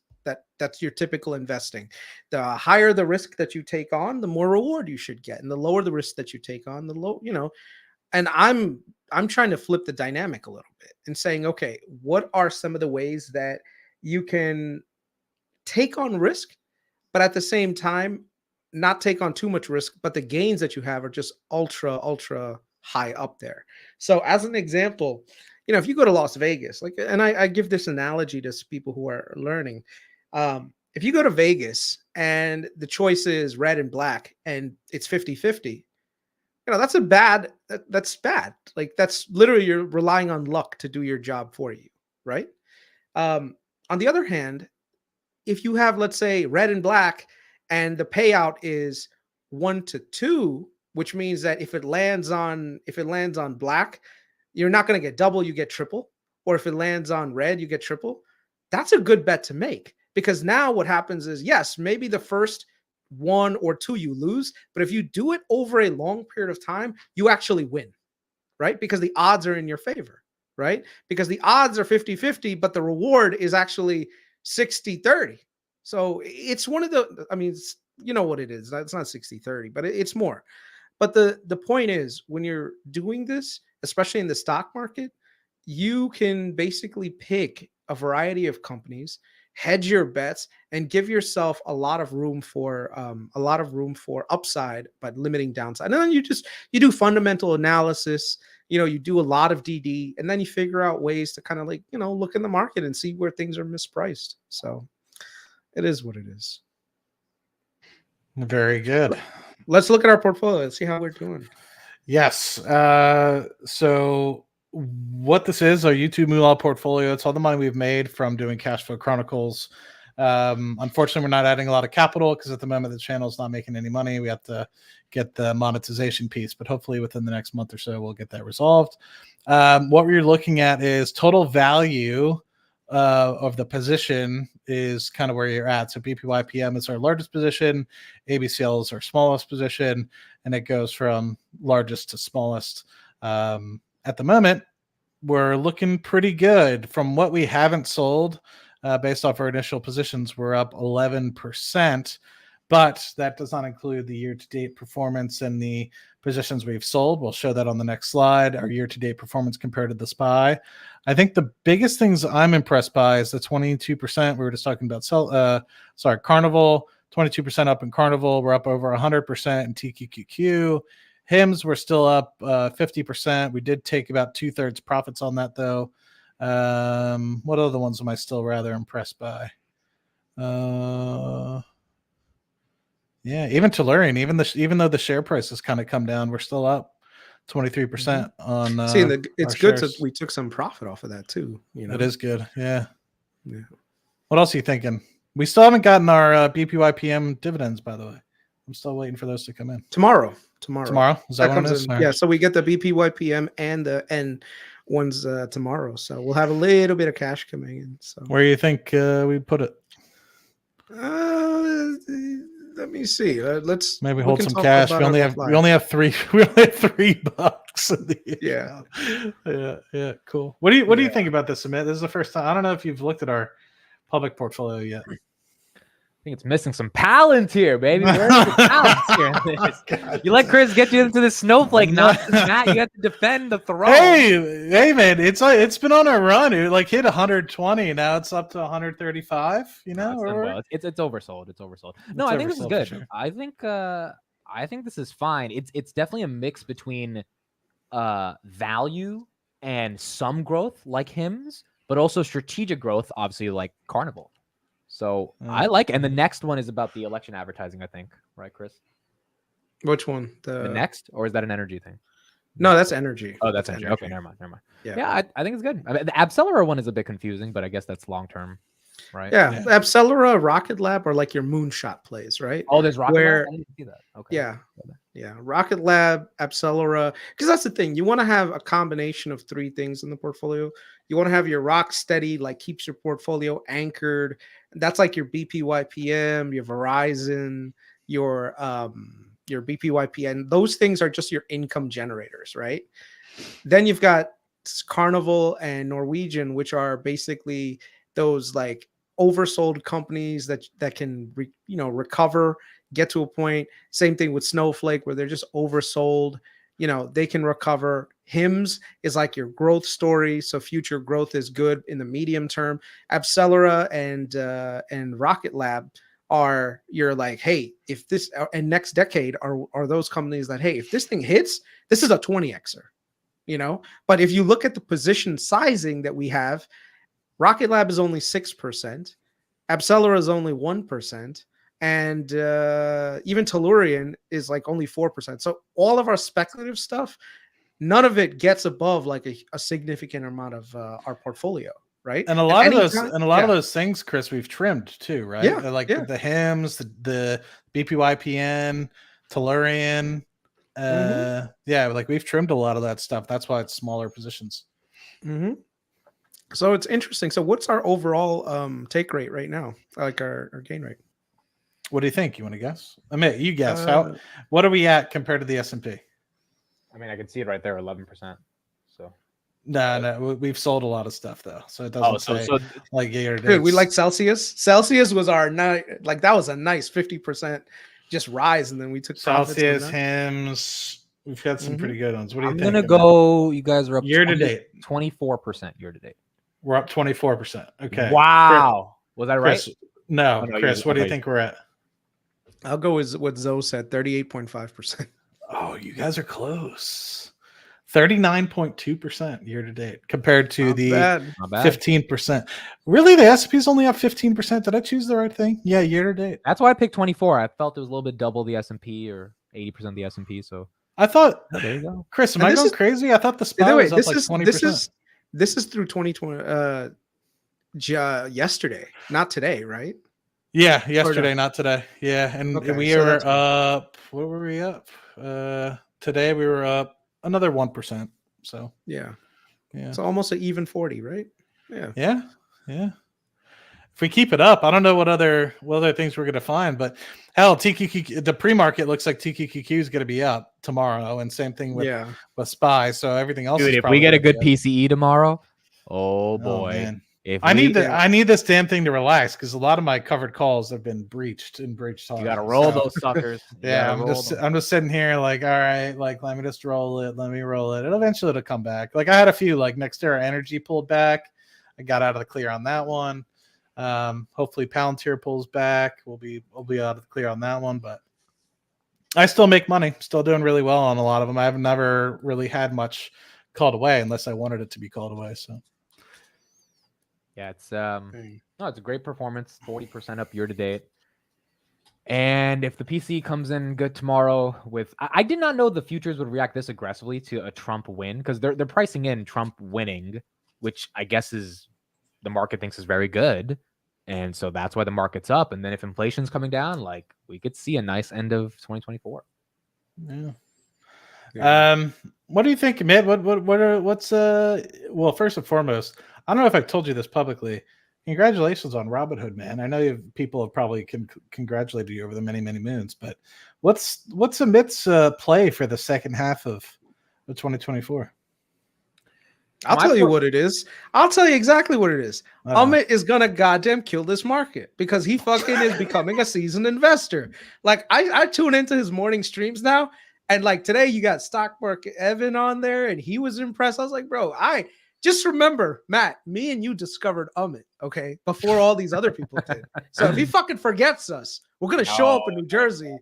that's your typical investing. The higher the risk that you take on, the more reward you should get. And the lower the risk that you take on, the low, you know. And I'm trying to flip the dynamic a little bit and saying, okay, what are some of the ways that you can take on risk, but at the same time not take on too much risk, but the gains that you have are just ultra high up there. So as an example, you know, if you go to Las Vegas, like, and I give this analogy to people who are learning. If you go to Vegas and the choice is red and black and it's 50-50, you know, that's bad. Like, that's literally, you're relying on luck to do your job for you, right? On the other hand, if you have, let's say, red and black, and the payout is 1-2, which means that if it lands on black, you're not going to get double, you get triple. Or if it lands on red, you get triple. That's a good bet to make, because now what happens is, yes, maybe the first 1 or 2 you lose, but if you do it over a long period of time, you actually win, right? Because the odds are in your favor, right? Because the odds are 50-50, but the reward is actually 60-30. So it's one of the, I mean, you know what it is. It's not 60-30, but it's more. But the point is, when you're doing this, especially in the stock market, you can basically pick a variety of companies, hedge your bets, and give yourself a lot of room for upside, but limiting downside. And then you do fundamental analysis. You know, you do a lot of DD, and then you figure out ways to kind of, like, you know, look in the market and see where things are mispriced. So it is what it is. very good. Let's look at our portfolio and see how we're doing. Yes. So what this is, our YouTube Moolah portfolio, it's all the money we've made from doing Cashflow Chronicles. Unfortunately, we're not adding a lot of capital because at the moment the channel is not making any money. We have to get the monetization piece, but hopefully within the next month or so, we'll get that resolved. What we're looking at is total value of the position is kind of where you're at. So BPYPM is our largest position, ABCL is our smallest position, and it goes from largest to smallest. At the moment, we're looking pretty good. From what we haven't sold, based off our initial positions, we're up 11%, but that does not include the year-to-date performance and the positions we've sold. We'll show that on the next slide, our year-to-date performance compared to the SPY. I think the biggest things I'm impressed by is the 22%. We were just talking about Carnival, 22% up in Carnival. We're up over 100% in TQQQ. HIMS, we're still up 50%. We did take about 2/3 profits on that, though. What other ones am I still rather impressed by? Yeah, even Tellurian, even though the share price has kind of come down, we're still up 23% on. See, it's our good shares. that we took some profit off of that too. You know, It is good. Yeah. Yeah. What else are you thinking? We still haven't gotten our BPYPM dividends, by the way. I'm still waiting for those to come in. Tomorrow. Is that when it is? Yeah, so we get the BPYPM and the N ones tomorrow. So we'll have a little bit of cash coming in. So Where do you think we put it? Let me see. Let's Maybe we hold can some talk cash. about We it only have offline. $3 in the Yeah. account. Yeah, cool. What do you think about this, Amit? This is the first time. I don't know if you've looked at our public portfolio yet. I think it's missing some Palantir, baby. Where's the Palantir in this? You let Chris get you into the snowflake nonsense, Matt. You have to defend the throne. Hey, man! It's been on a run. It like hit 120. Now it's up to 135. You know, it's oversold. It's oversold. No, It's I think this is oversold for good. sure. I think this is fine. It's definitely a mix between value and some growth like HIMS, but also strategic growth, obviously like Carnival. So I like, and the next one is about the election advertising, I think, right, Chris? Which one? The next, or is that an energy thing? No, that's energy. Oh, that's energy. Okay, never mind. Yeah, I think it's good. I mean, the Abcelera one is a bit confusing, but I guess that's long term, right? Yeah, Abcelera, Rocket Lab are like your moonshot plays, right? Oh, there's Rocket Lab? I didn't see that. Okay. Yeah, Rocket Lab, Abcelera, because that's the thing. You want to have a combination of three things in the portfolio. You want to have your rock steady, like keeps your portfolio anchored. That's like your BPYPM, your Verizon, your BPYPN. Those things are just your income generators, right? Then you've got Carnival and Norwegian, which are basically those like oversold companies that can recover, get to a point. Same thing with Snowflake, where they're just oversold. They can recover. HIMS is like your growth story, so future growth is good in the medium term. Abcelera and Rocket Lab are you're like, hey, if this and next decade are those companies that, hey, if this thing hits, this is a 20xer, But if you look at the position sizing that we have, Rocket Lab is only 6%, Abcelera is only 1%, and even Tellurian is like only 4%. So all of our speculative stuff, none of it gets above like a significant amount of our portfolio, right? And a lot of those things, Chris, we've trimmed too, right? Yeah, the HIMS, the BPYPN, Tellurian. Like we've trimmed a lot of that stuff. That's why it's smaller positions. Mm-hmm. So it's interesting. So what's our overall take rate right now? Like our gain rate? What do you think? You want to guess? Amit, you guess. What are we at compared to the S&P? I mean, I can see it right there, 11%. So no, we've sold a lot of stuff though, so it doesn't say like Dude, we like Celsius. Celsius was our that was a nice 50% just rise, and then we took Celsius, HIMS. We've got some pretty good ones. What do you think? I'm gonna go. You guys are up year to date, 24% year to date. We're up 24%. Okay. Wow. Was that right? Chris, no, Chris. What do you think we're at? I'll go with what Zoe said, 38.5%. Oh, you guys are close. 39.2% year to date compared to the 15%. Really, the S&P's only up 15%. Did I choose the right thing? Yeah, year to date. That's why I picked 24. I felt it was a little bit double the S&P or 80% of the S&P. So I thought, Oh, there you go. Chris, am And I this going is- crazy? I thought the By SPY the way, was up like 20%. this is through 2020 yesterday, not today, right? Yeah, Or yesterday, no? not today. Yeah, and Okay, we so were that's good. up. What were we up? Today we were up another 1%. So Yeah. yeah, So almost an even 40, right? Yeah. yeah, yeah. If we keep it up, I don't know what other things we're gonna find, but hell, TQQQ, the pre-market looks like TQQQ is gonna be up tomorrow, and same thing with Yeah. SPY. So everything else Dude, is if probably we get a gonna good be up. PCE tomorrow, oh Oh boy. man. If I need we, I need this damn thing to relax because a lot of my covered calls have been breached hard. you gotta roll So, those suckers. You yeah, gotta roll them. I'm just sitting here like, all right, like let me just roll it. Let me roll it. It'll come back. Like I had a few like Nextera Energy pulled back. I got out of the clear on that one. Hopefully Palantir pulls back. We'll be out of the clear on that one, but I still make money. Still doing really well on a lot of them. I've never really had much called away unless I wanted it to be called away. So Yeah, it's no, it's a great performance. 40% up year to date. And if the PC comes in good tomorrow, I did not know the futures would react this aggressively to a Trump win because they're pricing in Trump winning, which I guess is the market thinks is very good. And so that's why the market's up. And then if inflation's coming down, like we could see a nice end of 2024. yeah. What do you think, Amit? Well, first and foremost, I don't know if I've told you this publicly. Congratulations on Robinhood, man. I know people have probably congratulated you over the many, many moons, but what's Amit's play for the second half of 2024? I'll tell you what it is. I'll tell you exactly what it is. Amit is gonna goddamn kill this market because he fucking is becoming a seasoned investor. Like I tune into his morning streams now, and like today you got Stock Market Evan on there, and he was impressed. I was like, bro, I just remember, Matt, me and you discovered Amit, okay, before all these other people did. So if he fucking forgets us, we're gonna show up in New Jersey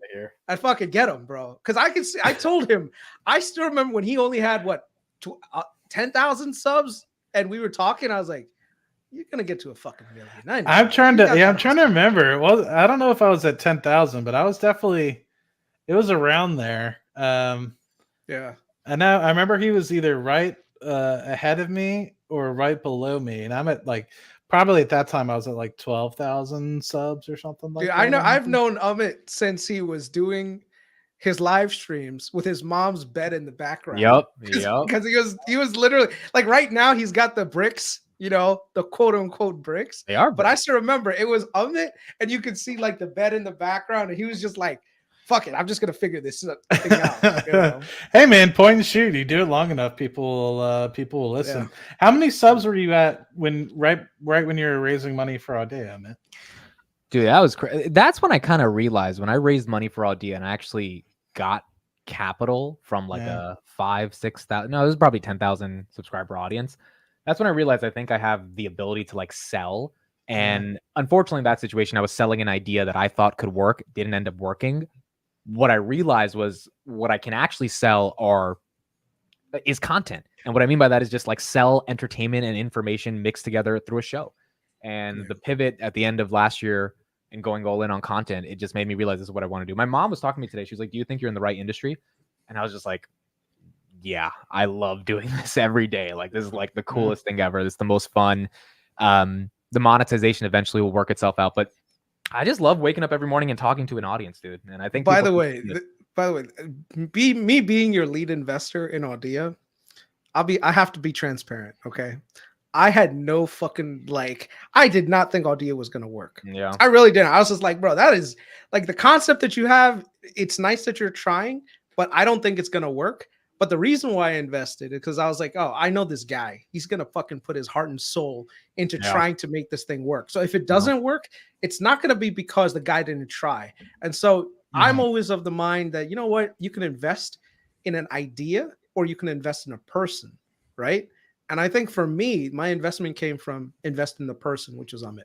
and fucking get him, bro. Because I can see. I told him. I still remember when he only had 10,000 subs, and we were talking. I was like, "You're gonna get to a fucking million." I'm trying to remember. Well, I don't know if I was at 10,000, but I was definitely. It was around there. Yeah, and now I remember he was either right ahead of me or right below me, and I'm at like probably at that time I was at like 12,000 subs or something like that. I know. I've known Amit since he was doing his live streams with his mom's bed in the background. Yep. Because he was literally like right now he's got the bricks, the quote unquote bricks. They are, but I still remember it was Amit, and you could see like the bed in the background, and he was just like, "Fuck it, I'm just gonna figure this thing out." Hey man, point and shoot. You do it long enough, people will listen. Yeah. How many subs were you at when right when you were raising money for Audea, man? Dude, that was crazy. That's when I kind of realized when I raised money for Audea and I actually got capital from like a 5,000-6,000. No, it was probably 10,000 subscriber audience. That's when I realized I think I have the ability to like sell. And unfortunately, in that situation, I was selling an idea that I thought could work, didn't end up working. What I realized was what I can actually sell is content. And what I mean by that is just like sell entertainment and information mixed together through a show. And the pivot at the end of last year and going all in on content, it just made me realize this is what I want to do. My mom was talking to me today. She was like, "Do you think you're in the right industry?" And I was just like, yeah, I love doing this every day. Like, this is like the coolest thing ever. This is the most fun. The monetization eventually will work itself out. But I just love waking up every morning and talking to an audience, dude. And I think by the way, me being your lead investor in Audea, I have to be transparent, okay? I had no fucking I did not think Audea was gonna work. Yeah, I really didn't. I was just like, bro, that is like the concept that you have. It's nice that you're trying, but I don't think it's gonna work. But the reason why I invested is because I was like, oh, I know this guy. He's gonna fucking put his heart and soul into trying to make this thing work. So if it doesn't work, it's not gonna be because the guy didn't try. And so I'm always of the mind that, you know what, you can invest in an idea or you can invest in a person, right? And I think for me, my investment came from investing in the person, which is Amit.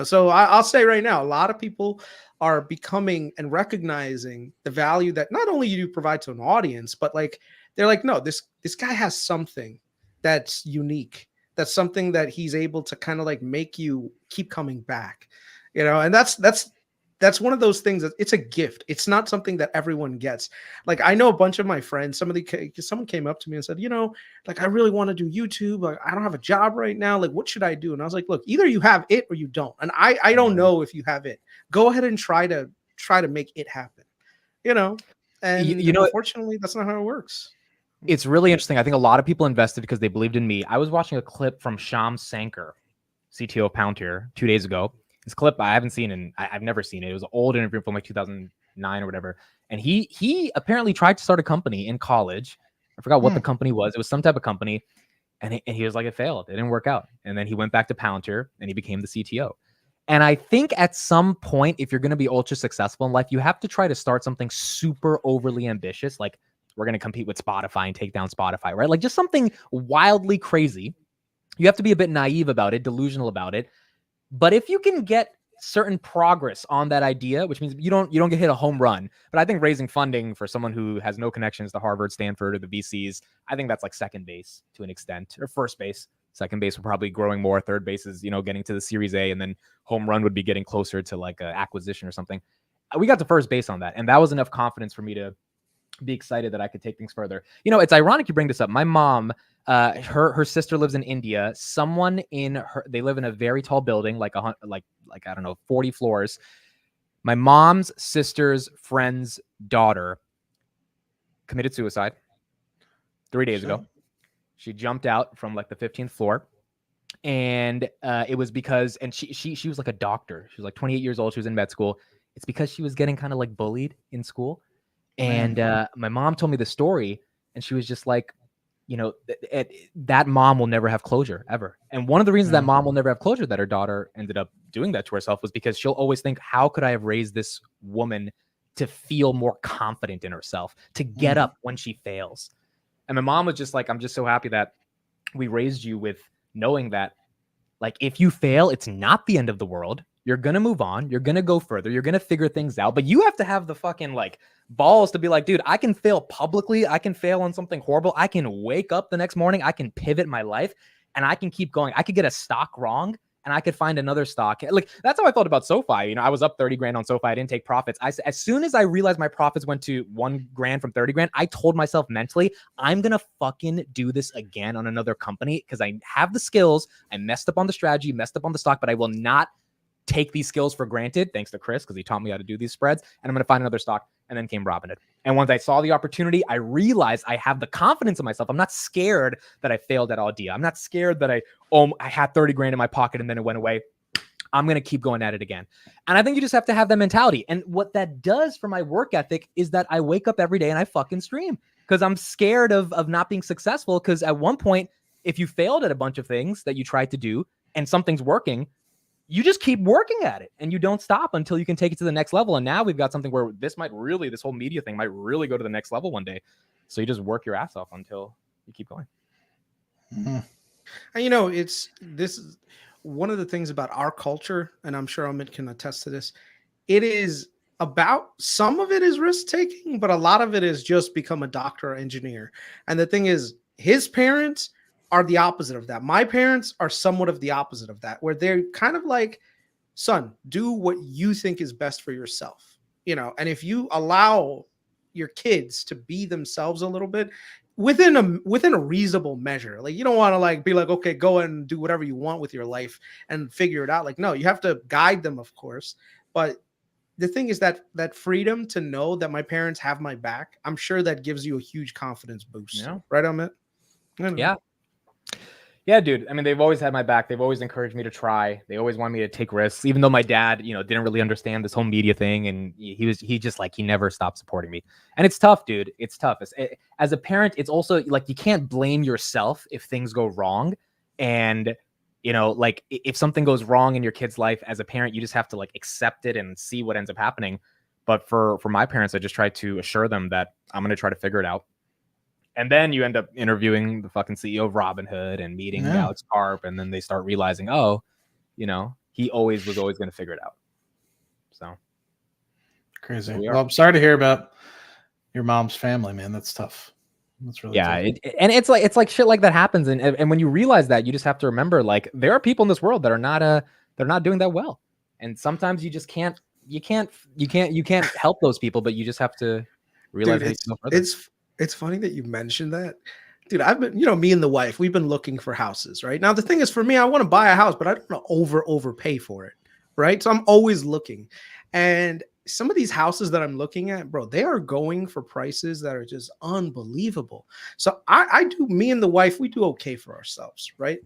So I'll say right now, a lot of people are becoming and recognizing the value that not only you provide to an audience, but like they're like, no, this guy has something that's unique. That's something that he's able to kind of like make you keep coming back, and that's that's one of those things that it's a gift. It's not something that everyone gets. Like I know a bunch of my friends, someone came up to me and said, like I really want to do YouTube. Like I don't have a job right now. Like what should I do? And I was like, look, either you have it or you don't. And I don't know if you have it. Go ahead and try to make it happen. And unfortunately, that's not how it works. It's really interesting. I think a lot of people invested because they believed in me. I was watching a clip from Sham Sankar, CTO of Palantir, 2 days ago. This clip I haven't seen, and I've never seen it. It was an old interview from like 2009 or whatever. And he apparently tried to start a company in college. I forgot what the company was. It was some type of company. And he was like, it failed. It didn't work out. And then he went back to Palantir and he became the CTO. And I think at some point, if you're going to be ultra successful in life, you have to try to start something super overly ambitious. Like we're going to compete with Spotify and take down Spotify, right? Like just something wildly crazy. You have to be a bit naive about it, delusional about it. But if you can get certain progress on that idea, which means you don't get hit a home run. But I think raising funding for someone who has no connections to Harvard, Stanford, or the VCs, I think that's like second base to an extent, or first base. Second base will probably growing more. Third base is, getting to the Series A, and then home run would be getting closer to like an acquisition or something. We got to first base on that, and that was enough confidence for me to be excited that I could take things further. It's ironic you bring this up. My mom, her sister lives in India. Someone they live in a very tall building, like I don't know, 40 floors. My mom's sister's friend's daughter committed suicide 3 days ago. She jumped out from like the 15th floor, and it was because, and she was like a doctor. She was like 28 years old. She was in med school. It's because she was getting kind of like bullied in school. And my mom told me the story, and she was just like, that mom will never have closure ever. And one of the reasons that mom will never have closure, that her daughter ended up doing that to herself, was because she'll always think, how could I have raised this woman to feel more confident in herself, to get up when she fails? And my mom was just like, I'm just so happy that we raised you with knowing that, like, if you fail, it's not the end of the world. You're going to move on. You're going to go further. You're going to figure things out. But you have to have the fucking like balls to be like, dude, I can fail publicly. I can fail on something horrible. I can wake up the next morning. I can pivot my life and I can keep going. I could get a stock wrong and I could find another stock. Like, that's how I felt about SoFi. I was up 30 grand on SoFi. I didn't take profits. As soon as I realized my profits went to 1 grand from 30 grand, I told myself mentally, I'm going to fucking do this again on another company because I have the skills. I messed up on the strategy, messed up on the stock, but I will not take these skills for granted, thanks to Chris, because he taught me how to do these spreads, and I'm going to find another stock. And then came Robinhood. And once I saw the opportunity, I realized I have the confidence in myself. I'm not scared that I failed at idea. I'm not scared that I had 30 grand in my pocket and then it went away. I'm going to keep going at it again. And I think you just have to have that mentality. And what that does for my work ethic is that I wake up every day and I fucking stream because I'm scared of not being successful. Because at one point, if you failed at a bunch of things that you tried to do and something's working, you just keep working at it and you don't stop until you can take it to the next level. And now we've got something where this whole media thing might really go to the next level one day. So you just work your ass off until you keep going. And this is one of the things about our culture, and I'm sure Amit can attest to this. It is about, some of it is risk taking, but a lot of it is just become a doctor or engineer. And the thing is, his parents are the opposite of that. My parents are somewhat of the opposite of that, where they're kind of like, son, do what you think is best for yourself, and if you allow your kids to be themselves a little bit within a reasonable measure, like you don't want to like be like, okay, go and do whatever you want with your life and figure it out. Like, no, you have to guide them, of course. But the thing is that freedom to know that my parents have my back, I'm sure that gives you a huge confidence boost. Yeah. Right, Amit? Yeah. Yeah, dude. I mean, they've always had my back. They've always encouraged me to try. They always wanted me to take risks, even though my dad, didn't really understand this whole media thing. And he never stopped supporting me. And it's tough, dude. It's tough. As a parent, it's also like, you can't blame yourself if things go wrong. And, like if something goes wrong in your kid's life as a parent, you just have to like accept it and see what ends up happening. But for my parents, I just try to assure them that I'm going to try to figure it out. And then you end up interviewing the fucking CEO of Robinhood and meeting Alex Karp. And then they start realizing, he always was going to figure it out. So crazy. Well, I'm sorry to hear about your mom's family, man. That's tough. That's really tough. And it's like shit like that happens. And when you realize that, you just have to remember, like, there are people in this world that are not doing that well. And sometimes you just can't you can't help those people, but you just have to realize Dude, how you can go further. it's funny that you mentioned that. Dude, I've been, me and the wife, we've been looking for houses, right? Now the thing is, for me, I want to buy a house, but I don't want to overpay for it, right? So I'm always looking. And some of these houses that I'm looking at, bro, they are going for prices that are just unbelievable. So me and the wife, we do okay for ourselves, right?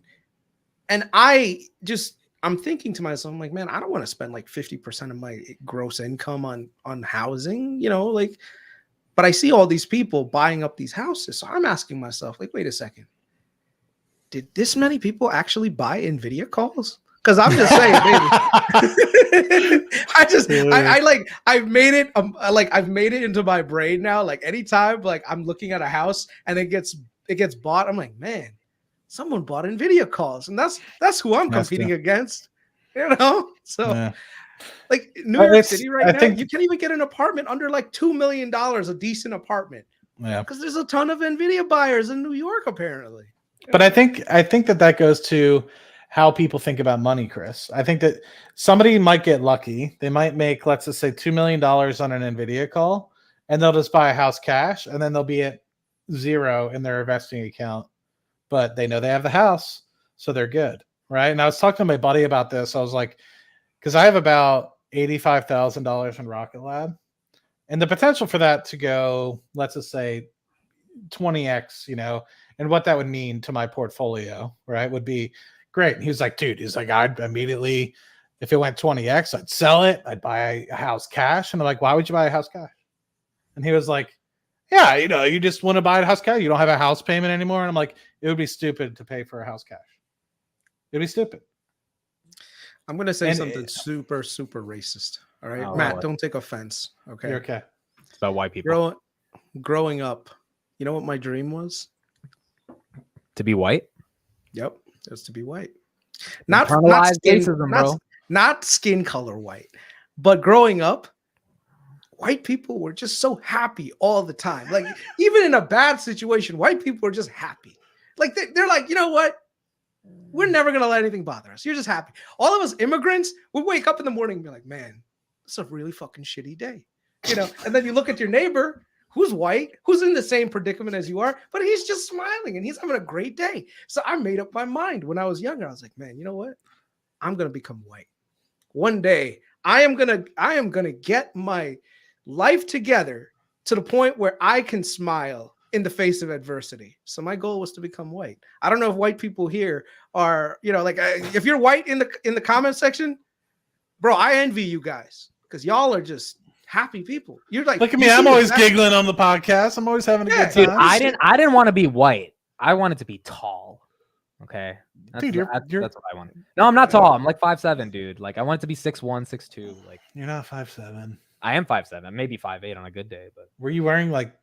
And I'm thinking to myself, I'm like, man, I don't want to spend like 50% of my gross income on housing, like, but I see all these people buying up these houses. So I'm asking myself, like, wait a second. Did this many people actually buy NVIDIA calls? Because I'm just saying, baby. I've made it into my brain now. Like anytime, like I'm looking at a house and it gets bought, I'm like, man, someone bought NVIDIA calls, and that's who I'm competing against. So like New York City right now, you can't even get an apartment under like $2 million, a decent apartment. Yeah, because there's a ton of NVIDIA buyers in New York apparently. But I think that goes to how people think about money, Chris. I think that somebody might get lucky. They might make, let's just say, $2 million on an NVIDIA call, and they'll just buy a house cash, and then they'll be at zero in their investing account. But they know they have the house, so they're good, right? And I was talking to my buddy about this. I was like, because I have about $85,000 in Rocket Lab, and the potential for that to go, let's just say, 20x, and what that would mean to my portfolio, right, would be great. And he was like, dude, I'd immediately, if it went 20x, I'd sell it. I'd buy a house cash. And I'm like, why would you buy a house cash? And he was like, yeah, you just want to buy a house cash. You don't have a house payment anymore. And I'm like, it would be stupid to pay for a house cash. It'd be stupid. I'm going to say something super, super racist. All right, Matt, don't take offense. Okay. You're okay. It's about white people. Growing up, you know what my dream was? To be white? Yep. It was to be white. Not skin color white. But growing up, white people were just so happy all the time. Like, even in a bad situation, white people are just happy. Like, they're like, you know what? We're never going to let anything bother us. You're just happy. All of us immigrants, we wake up in the morning and be like, man, it's a really fucking shitty day. And then you look at your neighbor who's white, who's in the same predicament as you are, but he's just smiling and he's having a great day. So I made up my mind when I was younger. I was like, man, you know what? I'm going to become white. One day, I am going to get my life together to the point where I can smile in the face of adversity. So my goal was to become white. I don't know if white people here are, if you're white in the comment section, bro, I envy you guys because y'all are just happy people. You're like, look at me. I'm always giggling on the podcast. I'm always having a good time. Dude, I didn't want to be white. I wanted to be tall. Okay. That's what I wanted. No, I'm not tall. I'm like 5'7", dude. Like I wanted to be 6'1", 6'2". Like you're not 5'7". I am 5'7", maybe 5'8" on a good day. But were you wearing like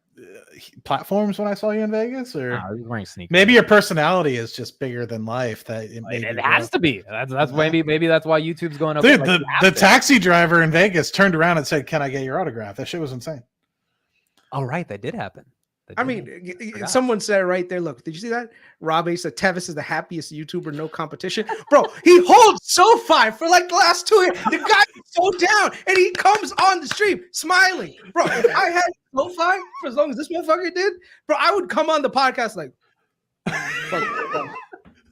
platforms when I saw you in Vegas, or I was wearing sneakers? Maybe your personality is just bigger than life. That it has to be. That's maybe that's why YouTube's going up. Dude, the taxi driver in Vegas turned around and said, "Can I get your autograph?" That shit was insane. All right, that did happen. Someone said right there, look, did you see that? Robbie said Tevis is the happiest YouTuber, no competition. Bro, he holds SoFi for like the last 2 years. The guy is so down, and he comes on the stream smiling. Bro, if I had SoFi for as long as this motherfucker did, bro, I would come on the podcast like this.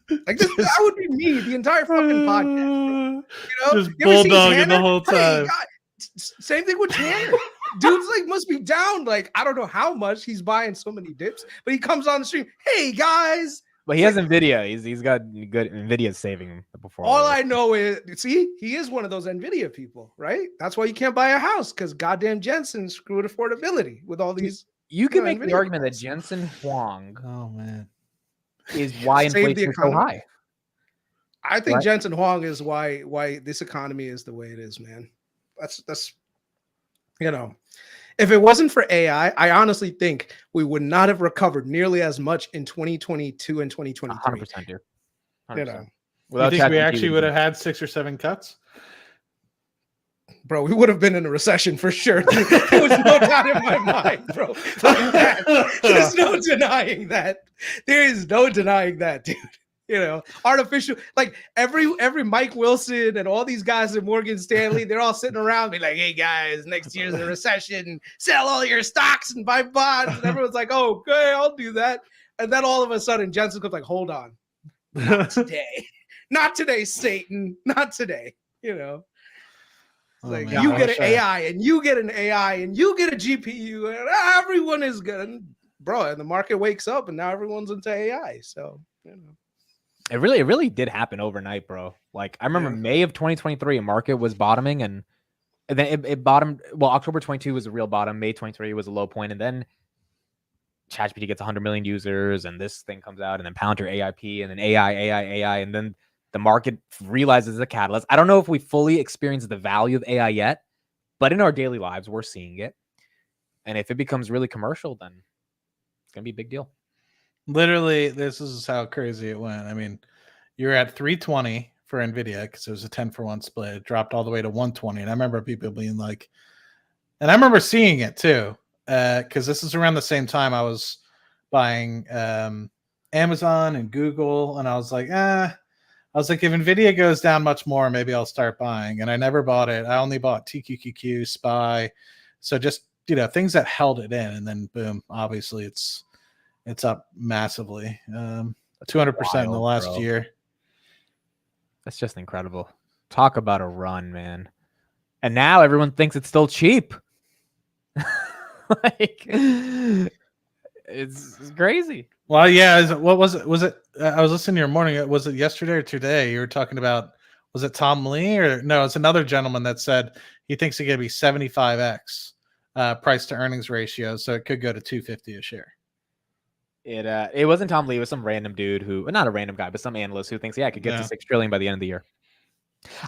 That would be me the entire fucking podcast. Bro. Just bulldogging the whole time. Hey, same thing with Tanner. Dude's like must be down. Like I don't know how much he's buying so many dips, but he comes on the stream. Hey guys, but he has NVIDIA. He's got good NVIDIA saving him before. All I know is, see, he is one of those NVIDIA people, right? That's why you can't buy a house because goddamn Jensen screwed affordability with all these. You can make the argument that Jensen Huang, oh man, is why inflation is so high. I think Jensen Huang is why this economy is the way it is, man. That's if it wasn't for AI, I honestly think we would not have recovered nearly as much in 2022 and 2023. 100%, dude. 100%. You think we actually would have had 6 or 7 cuts? Bro, we would have been in a recession for sure. There was no doubt in my mind, bro. There's no denying that. There is no denying that, dude. You know, artificial, like every Mike Wilson and all these guys at Morgan Stanley, they're all sitting around me like, hey guys, next year's a recession, sell all your stocks and buy bonds. And everyone's like, oh, okay, I'll do that. And then all of a sudden Jensen comes like, hold on, not today. Not today, Satan. Not today. You know. Oh, Like man, you I get wish an AI and you get an AI and you get a GPU and everyone is good. And bro, and the market wakes up and now everyone's into AI. So, you know. It really did happen overnight, bro. Like I remember May of 2023, a market was bottoming and then it bottomed. Well, October 22 was a real bottom. May 23 was a low point. And then ChatGPT gets 100 million users and this thing comes out and then Palantir AIP and then AI. And then the market realizes it's a catalyst. I don't know if we fully experienced the value of AI yet, but in our daily lives, we're seeing it. And if it becomes really commercial, then it's going to be a big deal. Literally, this is how crazy it went. I mean, you're at 320 for NVIDIA because it was a 10-for-1 split. It dropped all the way to 120. And I remember people being like, and I remember seeing it too, because this is around the same time I was buying Amazon and Google. And I was like, if NVIDIA goes down much more, maybe I'll start buying. And I never bought it. I only bought TQQQ, SPY. So just, things that held it in. And then boom, obviously it's up massively, 200% in the last year. That's just incredible. Talk about a run, man. And now everyone thinks it's still cheap. Like, it's crazy. Well, yeah. What was it? Was it? I was listening to your morning. Was it yesterday or today? You were talking about. Was it Tom Lee or no? It's another gentleman that said he thinks it could be 75x price to earnings ratio, so it could go to 250 a share. It wasn't Tom Lee. It was some random dude who, not a random guy, but some analyst who thinks, it could get to 6 trillion by the end of the year.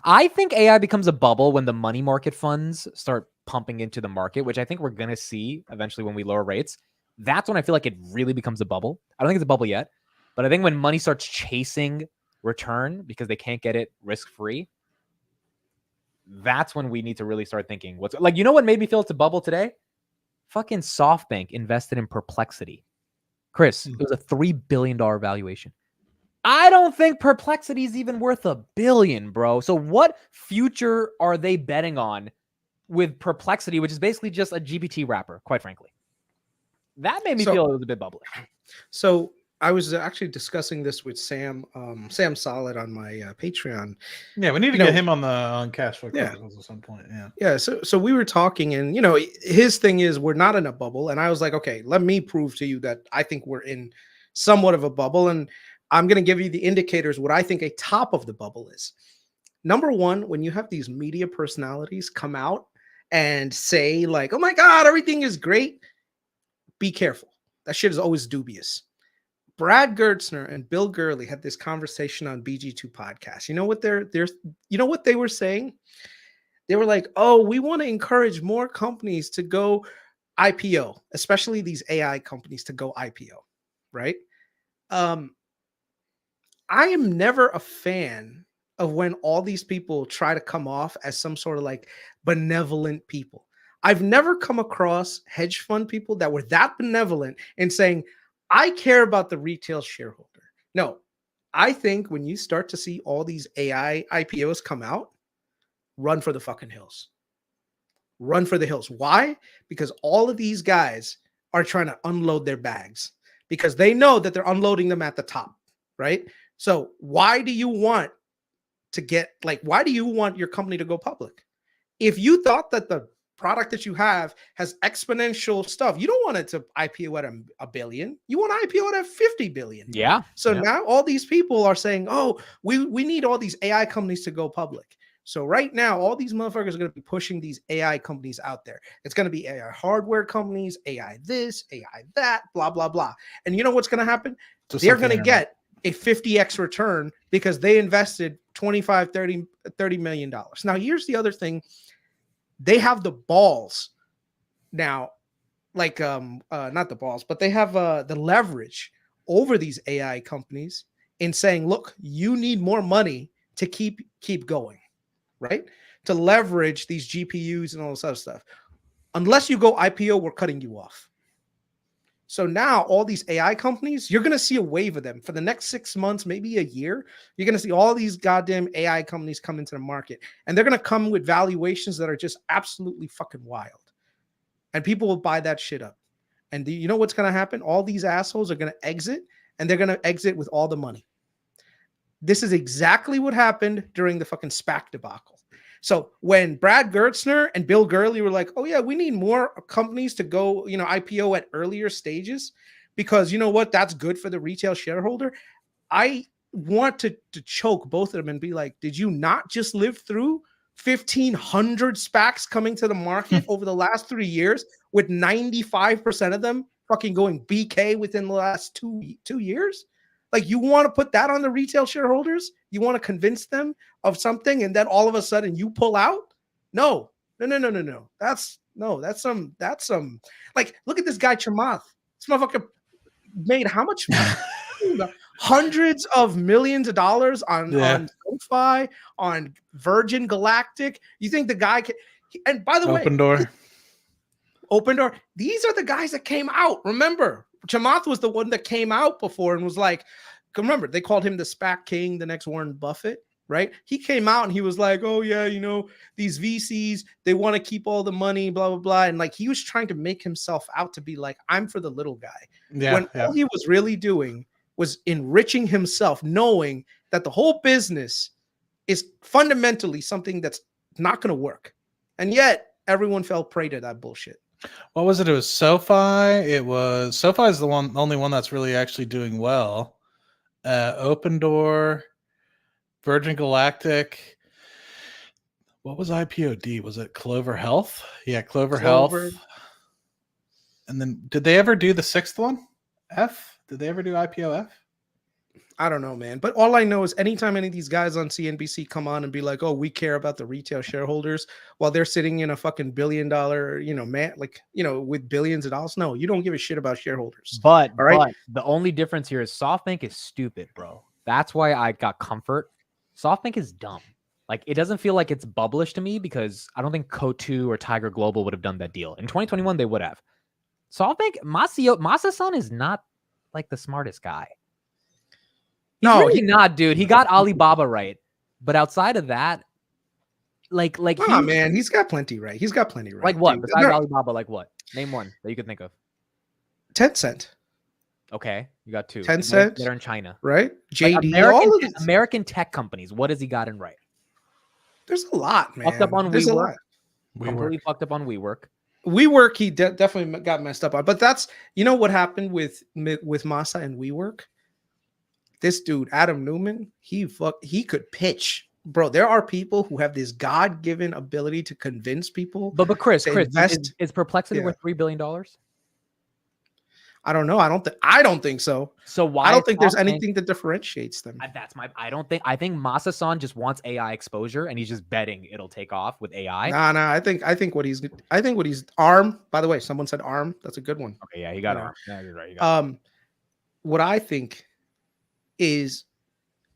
I think AI becomes a bubble when the money market funds start pumping into the market, which I think we're going to see eventually when we lower rates. That's when I feel like it really becomes a bubble. I don't think it's a bubble yet, but I think when money starts chasing return because they can't get it risk-free, that's when we need to really start thinking what's like, what made me feel it's a bubble today? Fucking SoftBank invested in Perplexity. Chris, it was a $3 billion valuation. I don't think Perplexity is even worth $1 billion, bro. So what future are they betting on with Perplexity, which is basically just a GPT wrapper, quite frankly? That made me feel it was a bit bubbly. So I was actually discussing this with Sam Solid on my Patreon. Yeah, we need to get him on Cashflow Chronicles at some point. Yeah. So we were talking, and his thing is we're not in a bubble, and I was like, okay, let me prove to you that I think we're in somewhat of a bubble, and I'm going to give you the indicators what I think a top of the bubble is. Number one, when you have these media personalities come out and say like, oh my God, everything is great, be careful. That shit is always dubious. Brad Gertzner and Bill Gurley had this conversation on BG2 podcast. You know what what they were saying? They were like, oh, we want to encourage more companies to go IPO, especially these AI companies to go IPO, right? I am never a fan of when all these people try to come off as some sort of like benevolent people. I've never come across hedge fund people that were that benevolent and saying, I care about the retail shareholder. No, I think when you start to see all these AI IPOs come out, run for the fucking hills. Run for the hills. Why? Because all of these guys are trying to unload their bags because they know that they're unloading them at the top, right? So why do you want your company to go public? If you thought that the product that you have has exponential stuff, you don't want it to IPO at a billion. You want to IPO at 50 billion. Yeah. So now all these people are saying, oh, we need all these AI companies to go public. So right now, all these motherfuckers are going to be pushing these AI companies out there. It's going to be AI hardware companies, AI this, AI that, blah, blah, blah. And you know what's going to happen? They're going to get a 50x return because they invested $25, $30 million. Now, here's the other thing. They have the balls now, like not the balls, but they have the leverage over these AI companies in saying, look, you need more money to keep going, right? To leverage these GPUs and all this other stuff. Unless you go IPO, we're cutting you off. So now all these AI companies, you're going to see a wave of them for the next 6 months, maybe a year. You're going to see all these goddamn AI companies come into the market, and they're going to come with valuations that are just absolutely fucking wild. And people will buy that shit up. And you know what's going to happen? All these assholes are going to exit, and they're going to exit with all the money. This is exactly what happened during the fucking SPAC debacle. So when Brad Gertzner and Bill Gurley were like, oh yeah, we need more companies to go, IPO at earlier stages, because you know what? That's good for the retail shareholder. I want to choke both of them and be like, did you not just live through 1,500 SPACs coming to the market over the last 3 years, with 95% of them fucking going BK within the last two years? Like, you want to put that on the retail shareholders? You want to convince them of something, and then all of a sudden you pull out? No. That's some like, look at this guy Chamath. This motherfucker made how much? Hundreds of millions of dollars on SoFi, on Virgin Galactic. You think the guy can? And by the way, Open Door. These are the guys that came out. Remember, Chamath was the one that came out before and was like, remember, they called him the SPAC king, the next Warren Buffett, right? He came out and he was like, oh yeah, these VCs, they want to keep all the money, blah, blah, blah. And like, he was trying to make himself out to be like, I'm for the little guy. All he was really doing was enriching himself, knowing that the whole business is fundamentally something that's not going to work. And yet everyone fell prey to that bullshit. What was it? It was SoFi. SoFi is the only one that's really actually doing well. Open Door, Virgin Galactic. What was IPOD? Was it Clover Health? Yeah, Clover Health. And then did they ever do the sixth one? F? Did they ever do IPO F? I don't know, man. But all I know is anytime any of these guys on CNBC come on and be like, oh, we care about the retail shareholders while they're sitting in a fucking $1 billion, with billions of dollars. No, you don't give a shit about shareholders. But the only difference here is SoftBank is stupid, bro. That's why I got comfort. SoftBank is dumb. Like, it doesn't feel like it's bubblish to me, because I don't think Coatue or Tiger Global would have done that deal. In 2021, they would have. SoftBank, Masa-san is not like the smartest guy. He's really not, dude. He got Alibaba right, but outside of that, man, he's got plenty right. Like what? Dude. Besides Alibaba, like what? Name one that you could think of. Tencent. Okay, you got two. Tencent. They're in China, right? JD. Like American tech companies. What has he gotten right? There's a lot, man. Fucked up on WeWork. Completely fucked up on WeWork. WeWork, he definitely got messed up on. But that's what happened with Masa and WeWork. This dude, Adam Neumann, he could pitch. Bro, there are people who have this God-given ability to convince people. But Chris, is Perplexity worth $3 billion? I don't know. I don't think so. So why? I don't think there's anything that differentiates them. I think Masa-san just wants AI exposure, and he's just betting it'll take off with AI. Nah. I think what he's ARM. By the way, someone said ARM. That's a good one. Okay, yeah, he got ARM. Yeah, you're right. What I think is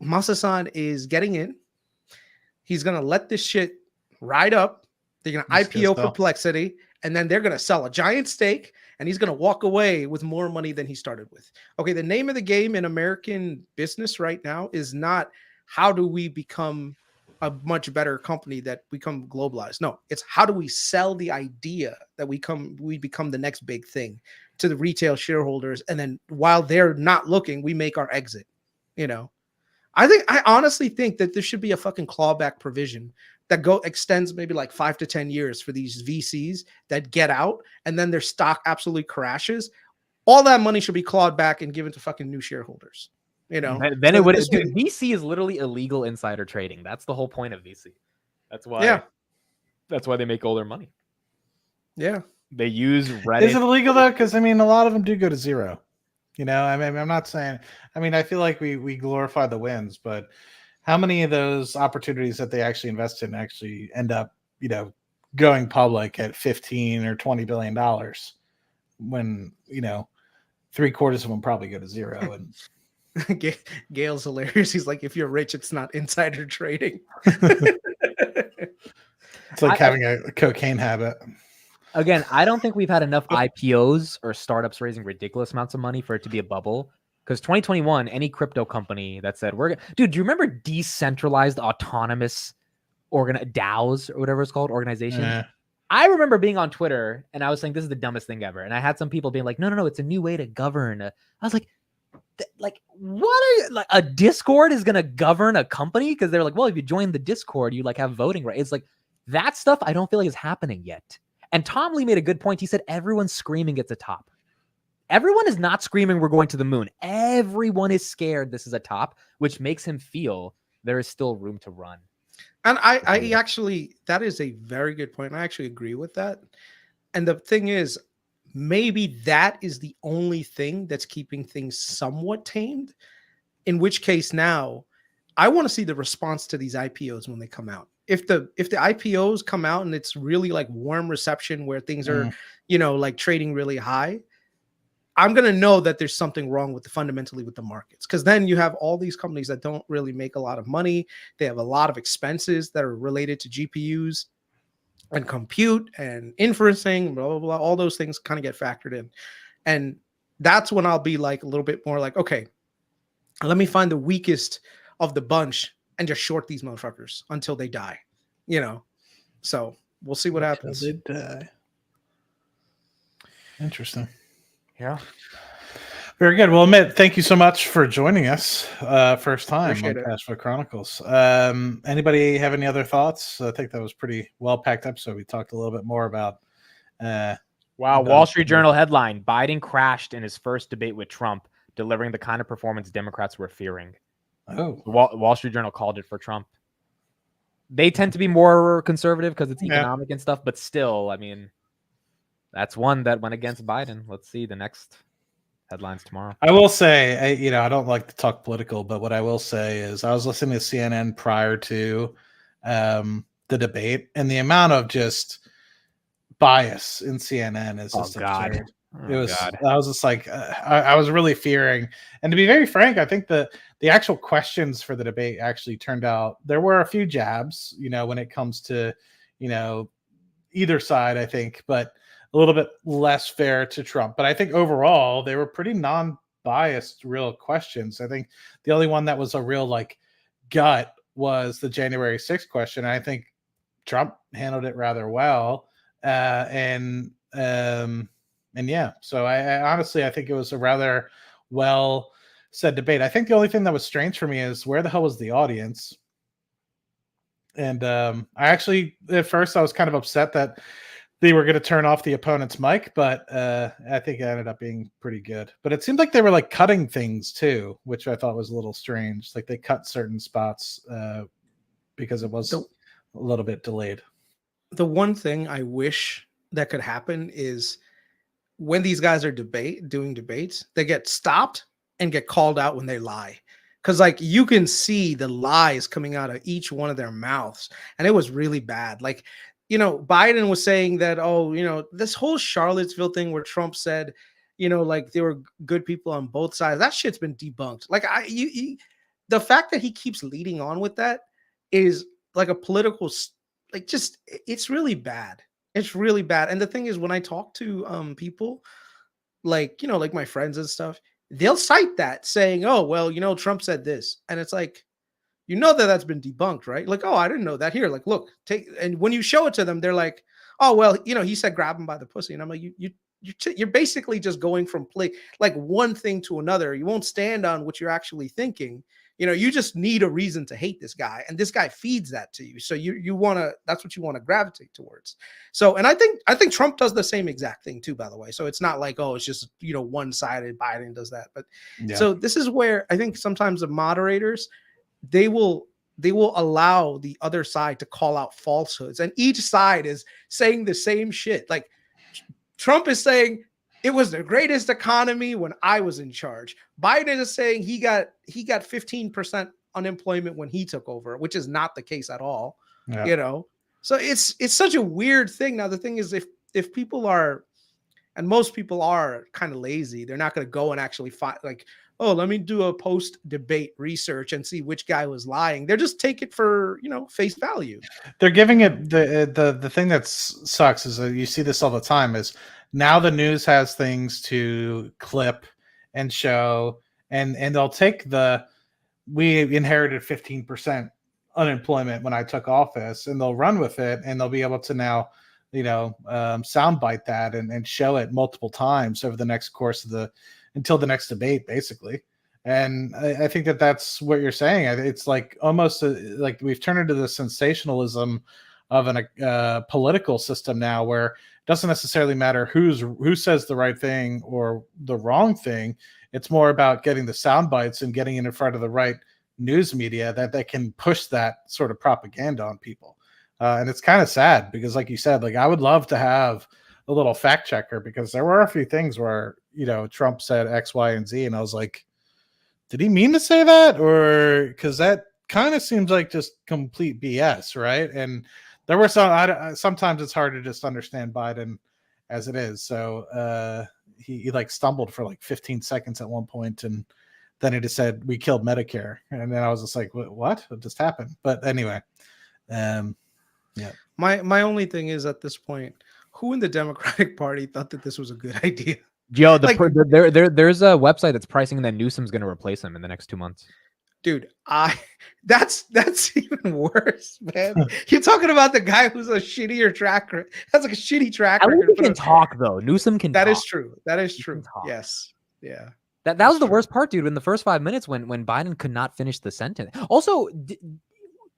Masa-san is getting in. He's going to let this shit ride up. They're going to IPO Perplexity, and then they're going to sell a giant stake, and he's going to walk away with more money than he started with. Okay, the name of the game in American business right now is not how do we become a much better company that become globalized. No, it's how do we sell the idea that we become the next big thing to the retail shareholders, and then while they're not looking, we make our exit. I honestly think that there should be a fucking clawback provision that extends maybe like 5 to 10 years for these VCs that get out and then their stock absolutely crashes. All that money should be clawed back and given to fucking new shareholders. Then it would. VC is literally illegal insider trading. That's the whole point of VC. That's why. Yeah. That's why they make all their money. Yeah. They use Reddit. Is it illegal though? Because a lot of them do go to zero. I'm not saying. I feel like we glorify the wins, but how many of those opportunities that they actually invest in actually end up, going public at $15 or $20 billion, when 3/4 of them probably go to zero? And Gail's hilarious. He's like, if you're rich, it's not insider trading. It's like having a cocaine habit. Again, I don't think we've had enough IPOs or startups raising ridiculous amounts of money for it to be a bubble. Because 2021, any crypto company that said dude, do you remember decentralized autonomous DAOs or whatever it's called, organizations? Yeah. I remember being on Twitter and I was saying this is the dumbest thing ever. And I had some people being like, no, it's a new way to govern. I was like, what are you, like, a Discord is gonna govern a company? Because they're like, well, if you join the Discord, you like have voting rights. It's like that stuff I don't feel like is happening yet. And Tom Lee made a good point. He said everyone's screaming it's a top. Everyone is not screaming we're going to the moon. Everyone is scared this is a top, which makes him feel there is still room to run. And I actually, that is a very good point. I actually agree with that. And the thing is, maybe that is the only thing that's keeping things somewhat tamed. In which case now, I want to see the response to these IPOs when they come out. If the IPOs come out and it's really like warm reception where things are, like trading really high, I'm going to know that there's something wrong fundamentally with the markets. Because then you have all these companies that don't really make a lot of money. They have a lot of expenses that are related to GPUs and compute and inferencing, blah, blah, blah. All those things kind of get factored in. And that's when I'll be like a little bit more like, okay, let me find the weakest of the bunch and just short these motherfuckers until they die, So we'll see what happens. They die. Interesting. Yeah. Very good. Well, Amit, thank you so much for joining us. First time Appreciate on it. Cashflow Chronicles. Anybody have any other thoughts? I think that was pretty well-packed episode. We talked a little bit more about Wall Street Journal headline: Biden crashed in his first debate with Trump, delivering the kind of performance Democrats were fearing. Oh, Wall Street Journal called it for Trump. They tend to be more conservative because it's economic and stuff, but still, I mean, that's one that went against Biden. Let's see the next headlines tomorrow. I will say, I don't like to talk political, but what I will say is I was listening to CNN prior to the debate, and the amount of just bias in CNN is just absurd. I was just like, I was really fearing. And to be very frank, I think the actual questions for the debate actually turned out, there were a few jabs, when it comes to, either side, I think, but a little bit less fair to Trump. But I think overall, they were pretty non-biased, real questions. I think the only one that was a real gut was the January 6th question. And I think Trump handled it rather well. And yeah, so I honestly, I think it was a rather well said debate. I think the only thing that was strange for me is where the hell was the audience? And I actually, at first I was kind of upset that they were going to turn off the opponent's mic, but I think it ended up being pretty good. But it seemed like they were cutting things too, which I thought was a little strange. Like they cut certain spots because it was a little bit delayed. The one thing I wish that could happen is when these guys are doing debates, they get stopped and get called out when they lie. Because you can see the lies coming out of each one of their mouths. And it was really bad. Biden was saying that, this whole Charlottesville thing where Trump said, there were good people on both sides. That shit's been debunked. The fact that he keeps leading on with that is like a political, it's really bad. It's really bad. And the thing is, when I talk to people like my friends and stuff, they'll cite that saying, oh, well, Trump said this. And it's like, that's been debunked, right? Oh, I didn't know that. Here, look, take. And when you show it to them, they're like, oh, well, he said grab him by the pussy. And I'm like, you're basically just going from one thing to another. You won't stand on what you're actually thinking. You just need a reason to hate this guy, and this guy feeds that to you. So you want to, that's what you want to gravitate towards. So, and I think Trump does the same exact thing too, by the way. So it's not like, oh, it's just, one-sided. Biden does that. But So this is where I think sometimes the moderators, they will allow the other side to call out falsehoods, and each side is saying the same shit. Like Trump is saying it was the greatest economy when I was in charge. Biden is saying he got 15% unemployment when he took over, which is not the case at all. So it's such a weird thing. Now the thing is, if people are And most people are kind of lazy. They're not going to go and actually find like, oh, let me do a post debate research and see which guy was lying. They're just take it for, face value. They're giving it the thing that sucks is that you see this all the time is now the news has things to clip and show, and they'll take we inherited 15% unemployment when I took office, and they'll run with it, and they'll be able to now soundbite that and show it multiple times over the next course of until the next debate, basically. And I think that's what you're saying. It's like almost like we've turned into the sensationalism of a political system now, where it doesn't necessarily matter who says the right thing or the wrong thing. It's more about getting the sound bites and getting it in front of the right news media that can push that sort of propaganda on people. And it's kind of sad because, like you said, like I would love to have a little fact checker, because there were a few things where, Trump said X, Y, and Z. And I was like, did he mean to say that? Or because that kind of seems like just complete BS, right? And there were sometimes it's hard to just understand Biden as it is. So he like stumbled for like 15 seconds at one point, and then he just said, we killed Medicare. And then I was just like, what just happened? But anyway, yeah. My only thing is, at this point, who in the Democratic Party thought that this was a good idea? Yo, there's a website that's pricing that Newsom's going to replace him in the next 2 months. Dude, that's even worse, man. You're talking about the guy who's a shittier tracker. That's like a shitty track record. He can talk though. Newsom can. That talk. is true. That is true. Yes. Yeah. That was the worst part, dude. In the first 5 minutes, when Biden could not finish the sentence. Also,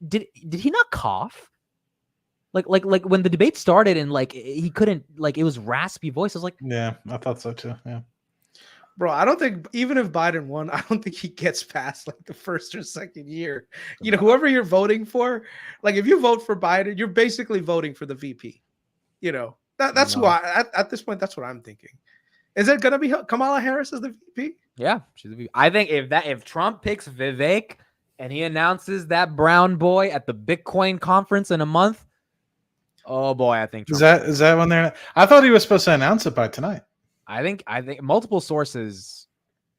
did he not cough? Like when the debate started and like he couldn't, like it was raspy voice. I was like, yeah, I thought so too. Yeah. Bro, I don't think, even if Biden won, I don't think he gets past like the first or second year. Whoever you're voting for, like if you vote for Biden, you're basically voting for the VP. That's who at this point, that's what I'm thinking. Is it going to be Kamala Harris as the VP? Yeah, she's the VP. I think if Trump picks Vivek and he announces that brown boy at the Bitcoin conference in a month, oh boy, I think Trump is that when they're? I thought he was supposed to announce it by tonight. I think multiple sources,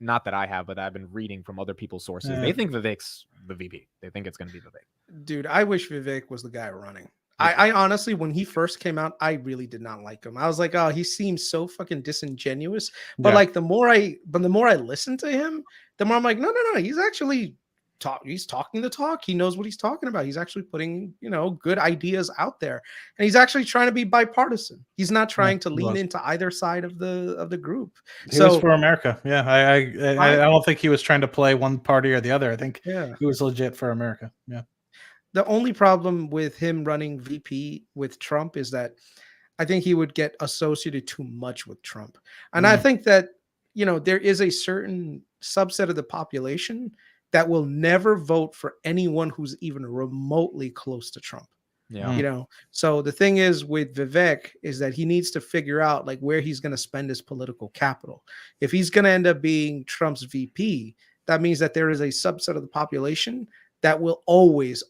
not that I have, but I've been reading from other people's sources. Yeah. They think Vivek's the VP. They think it's going to be Vivek. Dude, I wish Vivek was the guy running. I honestly, when he first came out, I really did not like him. I was like, oh, he seems so fucking disingenuous. But like the more I listen to him, the more I'm like, no, he's actually he's talking the talk. He knows what he's talking about. He's actually putting, good ideas out there. And he's actually trying to be bipartisan. He's not trying to lean into either side of the group. He was for America. Yeah. I don't think he was trying to play one party or the other. I think he was legit for America. Yeah. The only problem with him running VP with Trump is that I think he would get associated too much with Trump. And I think that, there is a certain subset of the population that will never vote for anyone who's even remotely close to Trump. Yeah. So the thing is with Vivek is that he needs to figure out like where he's going to spend his political capital. If he's going to end up being Trump's VP, that means that there is a subset of the population that will always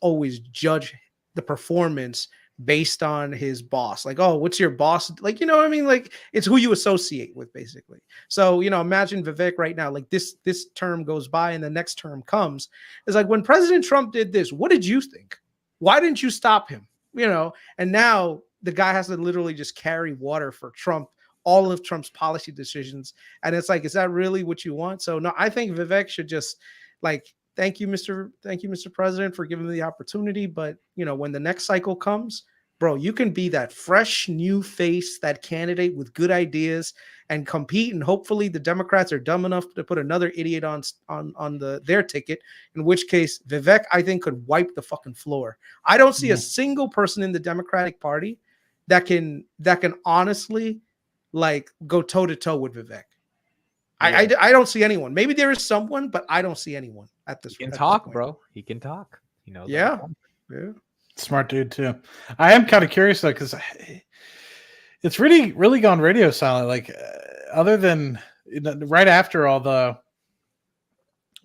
judge the performance based on his boss. Like, oh, what's your boss? Like, you know what I mean? Like, it's who you associate with, basically. So, imagine Vivek right now, like this term goes by and the next term comes. It's like, when President Trump did this, what did you think? Why didn't you stop him? And now the guy has to literally just carry water for Trump, all of Trump's policy decisions. And it's like, is that really what you want? So no, I think Vivek should just like, Thank you, Mr. President, for giving me the opportunity. But, when the next cycle comes, bro, you can be that fresh new face, that candidate with good ideas and compete. And hopefully the Democrats are dumb enough to put another idiot on their ticket, in which case Vivek, I think, could wipe the fucking floor. I don't see a single person in the Democratic Party that can honestly like go toe to toe with Vivek. I don't see anyone. Maybe there is someone, but I don't see anyone at this point. He can talk, bro. He can talk. Yeah. Smart dude too. I am kind of curious though, because it's really gone radio silent. Like other than right after all the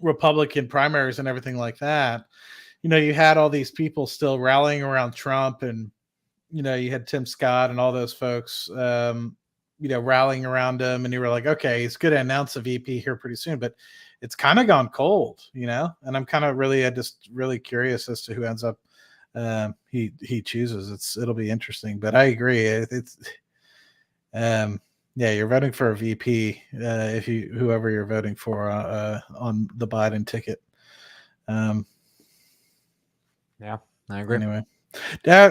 Republican primaries and everything like that, you had all these people still rallying around Trump, and you had Tim Scott and all those folks. rallying around him, and you were like, okay, he's going to announce a VP here pretty soon, but it's kind of gone cold, and I'm kind of just really curious as to who ends up he chooses. It'll be interesting, but I agree. You're voting for a VP whoever you're voting for on the Biden ticket. Yeah, I agree. Anyway,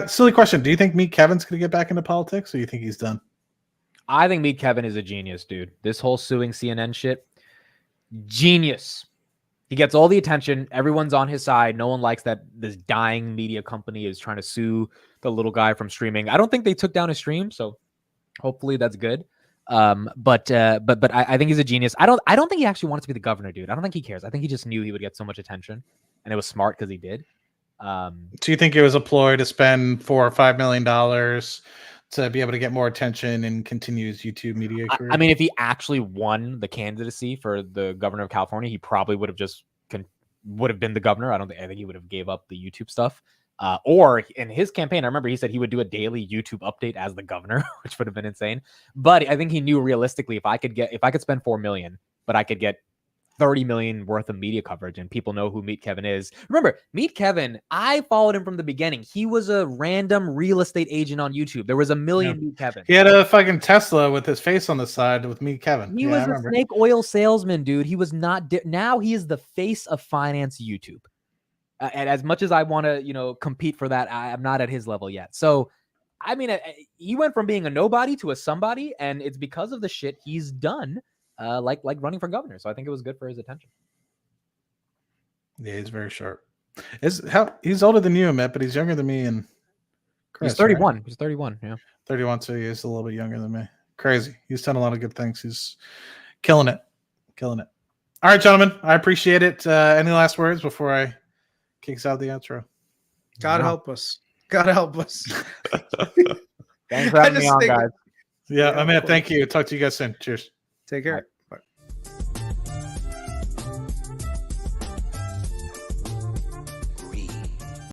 silly question. Do you think Meet Kevin's going to get back into politics, or do you think he's done? I think Meet Kevin is a genius, dude. This whole suing CNN shit, genius. He gets all the attention. Everyone's on his side. No one likes that this dying media company is trying to sue the little guy from streaming. I don't think they took down his stream, so hopefully that's good. But I think he's a genius. I don't think he actually wants to be the governor, dude. I don't think he cares. I think he just knew he would get so much attention, and it was smart because he did. Do you think it was a ploy to spend $4 or $5 million to be able to get more attention and continue his YouTube media career? I mean, if he actually won the candidacy for the governor of California, he probably would have been the governor. I think he would have gave up the YouTube stuff. Or in his campaign, I remember he said he would do a daily YouTube update as the governor, which would have been insane. But I think he knew realistically, if I could spend $4 million, but I could get $30 million worth of media coverage and people know who Meet Kevin is. Remember, Meet Kevin, I followed him from the beginning. He was a random real estate agent on YouTube. There was a million Meet Kevin. He had a fucking Tesla with his face on the side with Meet Kevin. He was a snake oil salesman, dude. He was not. Now he is the face of finance YouTube. And as much as I want to, compete for that, I'm not at his level yet. So, I mean, he went from being a nobody to a somebody, and it's because of the shit he's done. Like running for governor. So I think it was good for his attention. Yeah, he's very sharp. He's older than you, Amit, but he's younger than me. And Chris, he's 31. Right? He's 31. Yeah, 31. So he's a little bit younger than me. Crazy. He's done a lot of good things. He's killing it. All right, gentlemen. I appreciate it. Any last words before I kick out the outro? God help us. God help us. Thanks for having me on, guys. Yeah, Amit. Thank you. Talk to you guys soon. Cheers. Take care.